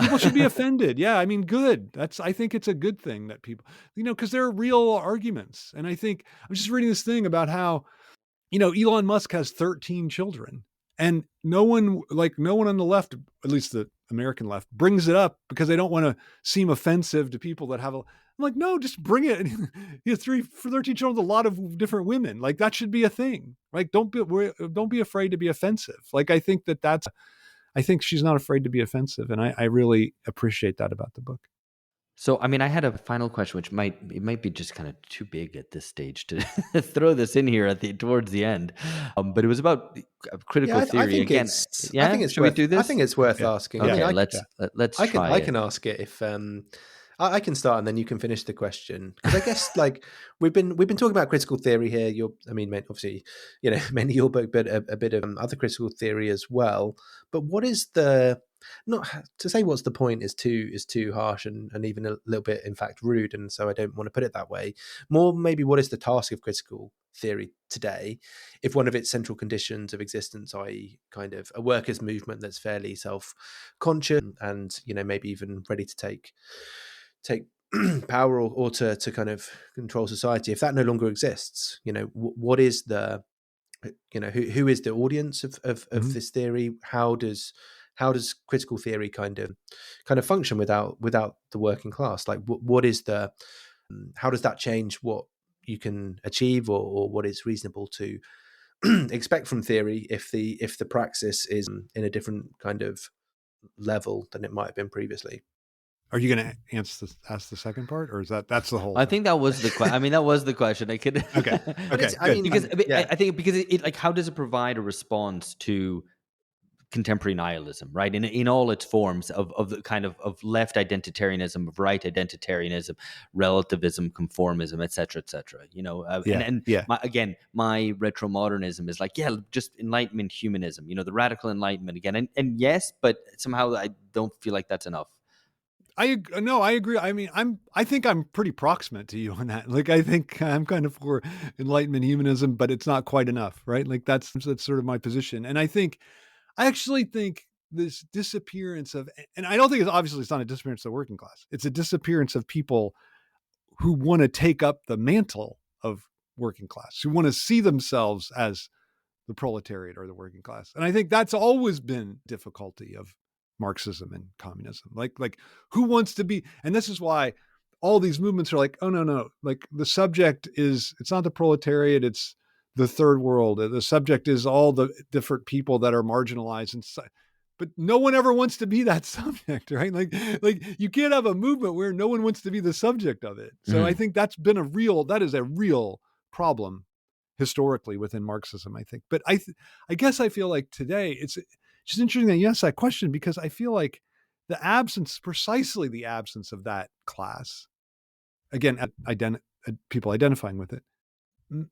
Speaker 1: people should be offended. Yeah, I mean, good. I think it's a good thing that people, because there are real arguments, and I think I'm just reading this thing about how Elon Musk has 13 children, and no one on the left, at least the American left, brings it up because they don't want to seem offensive to people that have I'm like, no, just bring it. He has 13 children with a lot of different women. Like that should be a thing. Like don't be afraid to be offensive. Like I think I think she's not afraid to be offensive, and I really appreciate that about the book.
Speaker 2: So, I mean, I had a final question, which might be just kind of too big at this stage to throw this in here towards the end. But it was about
Speaker 4: Yeah,
Speaker 2: critical theory again.
Speaker 4: I
Speaker 2: Yeah,
Speaker 4: think it's
Speaker 2: should we
Speaker 4: worth
Speaker 2: do this?
Speaker 4: asking. I mean,
Speaker 2: Okay, let's try
Speaker 4: I
Speaker 2: it.
Speaker 4: can ask it if I can start and then you can finish the question, because I guess like we've been talking about critical theory here. Obviously, mainly your book, but a bit of other critical theory as well. But what is the not to say what's the point is too harsh and even a little bit in fact rude, and so I don't want to put it that way. More maybe what is the task of critical theory today, if one of its central conditions of existence, i.e. kind of a workers' movement that's fairly self-conscious and maybe even ready to take power or to kind of control society, if that no longer exists, what is the who is the audience of
Speaker 1: Mhm.
Speaker 4: this theory? How does critical theory kind of function without the working class? Like what is the how does that change what you can achieve, or what is reasonable to expect from theory if the praxis is in a different kind of level than it might have been previously?
Speaker 1: Are you going to ask the second part, or is that's the whole
Speaker 2: I
Speaker 1: thing?
Speaker 2: think that was the question. I mean, that was the question. I could
Speaker 1: Okay.
Speaker 4: But
Speaker 1: Okay.
Speaker 4: it's, I
Speaker 1: Good.
Speaker 4: mean,
Speaker 2: because
Speaker 4: yeah.
Speaker 2: I think because it like how does it provide a response to contemporary nihilism, right? In all its forms of the kind of left identitarianism, of right identitarianism, relativism, conformism, etc., etc.
Speaker 1: Yeah. Yeah.
Speaker 2: My retromodernism is like, yeah, just Enlightenment humanism, the radical Enlightenment again, and yes, but somehow I don't feel like that's enough.
Speaker 1: No, I agree. I mean, I think I'm pretty proximate to you on that. Like, I think I'm kind of for Enlightenment humanism, but it's not quite enough, right? Like that's sort of my position. And I actually think this disappearance of, and I don't think it's not a disappearance of the working class. It's a disappearance of people who want to take up the mantle of working class, who want to see themselves as the proletariat or the working class. And I think that's always been difficulty of Marxism and communism. Like who wants to be, and this is why all these movements are like, oh no, like the subject it's not the proletariat, it's the third world. The subject is all the different people that are marginalized and but no one ever wants to be that subject, right? Like you can't have a movement where no one wants to be the subject of it. So I think that is a real problem historically within Marxism, I think. But I guess I feel like today it's just interesting that you asked that question, because I feel like precisely the absence of that class, again, people identifying with it,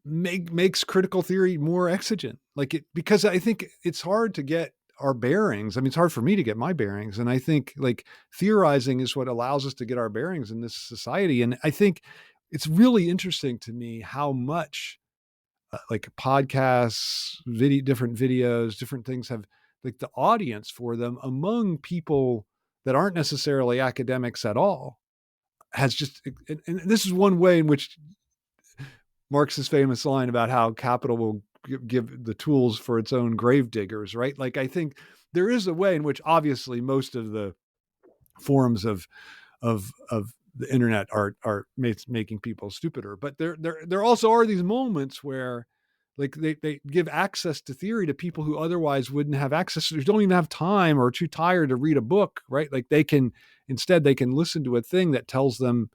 Speaker 1: makes critical theory more exigent. Because I think it's hard to get our bearings. I mean, it's hard for me to get my bearings. And I think like theorizing is what allows us to get our bearings in this society. And I think it's really interesting to me how much like podcasts, different videos, different things have like the audience for them among people that aren't necessarily academics at all has just, and this is one way in which Marx's famous line about how capital will give the tools for its own grave diggers, right? Like, I think there is a way in which obviously most of the forms of the internet are making people stupider, but there also are these moments where like they give access to theory to people who otherwise wouldn't have access, who don't even have time or are too tired to read a book, right? Like they can listen to a thing that tells them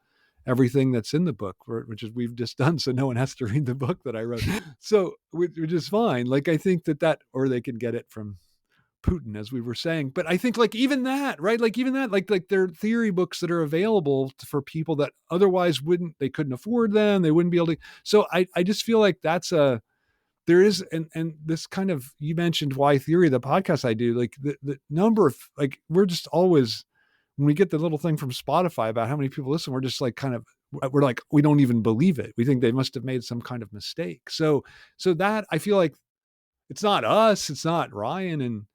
Speaker 1: everything that's in the book, which is we've just done, so no one has to read the book that I wrote. So which is fine. Like I think that or they can get it from Putin, as we were saying. But I think like even that, right? Like even that, like there are theory books that are available for people that otherwise they couldn't afford them. They wouldn't be able to. So I just feel like there is, and this kind of, you mentioned Why Theory, the podcast I do, like the number of, like, we're just always, when we get the little thing from Spotify about how many people listen, we're just like we're like, we don't even believe it. We think they must have made some kind of mistake. So that I feel like it's not us, it's not Ryan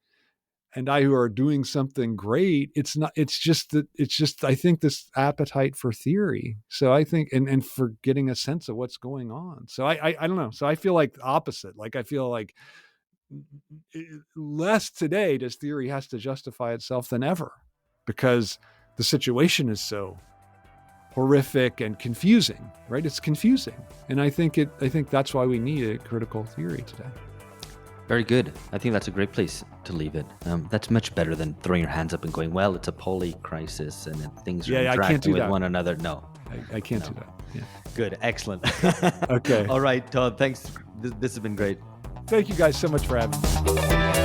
Speaker 1: and I who are doing something great. It's just I think this appetite for theory. So I think, and for getting a sense of what's going on. So I don't know. So I feel like the opposite. Like I feel like less today does theory has to justify itself than ever, because the situation is so horrific and confusing, right? It's confusing. And I think that's why we need a critical theory today.
Speaker 2: Very good. I think that's a great place to leave it. That's much better than throwing your hands up and going, well, it's a poly crisis and things are interacting with one another. No.
Speaker 1: I can't do that. Yeah.
Speaker 2: Good. Excellent.
Speaker 1: Okay.
Speaker 2: All right, Todd, thanks. This has been great.
Speaker 1: Thank you guys so much for having me.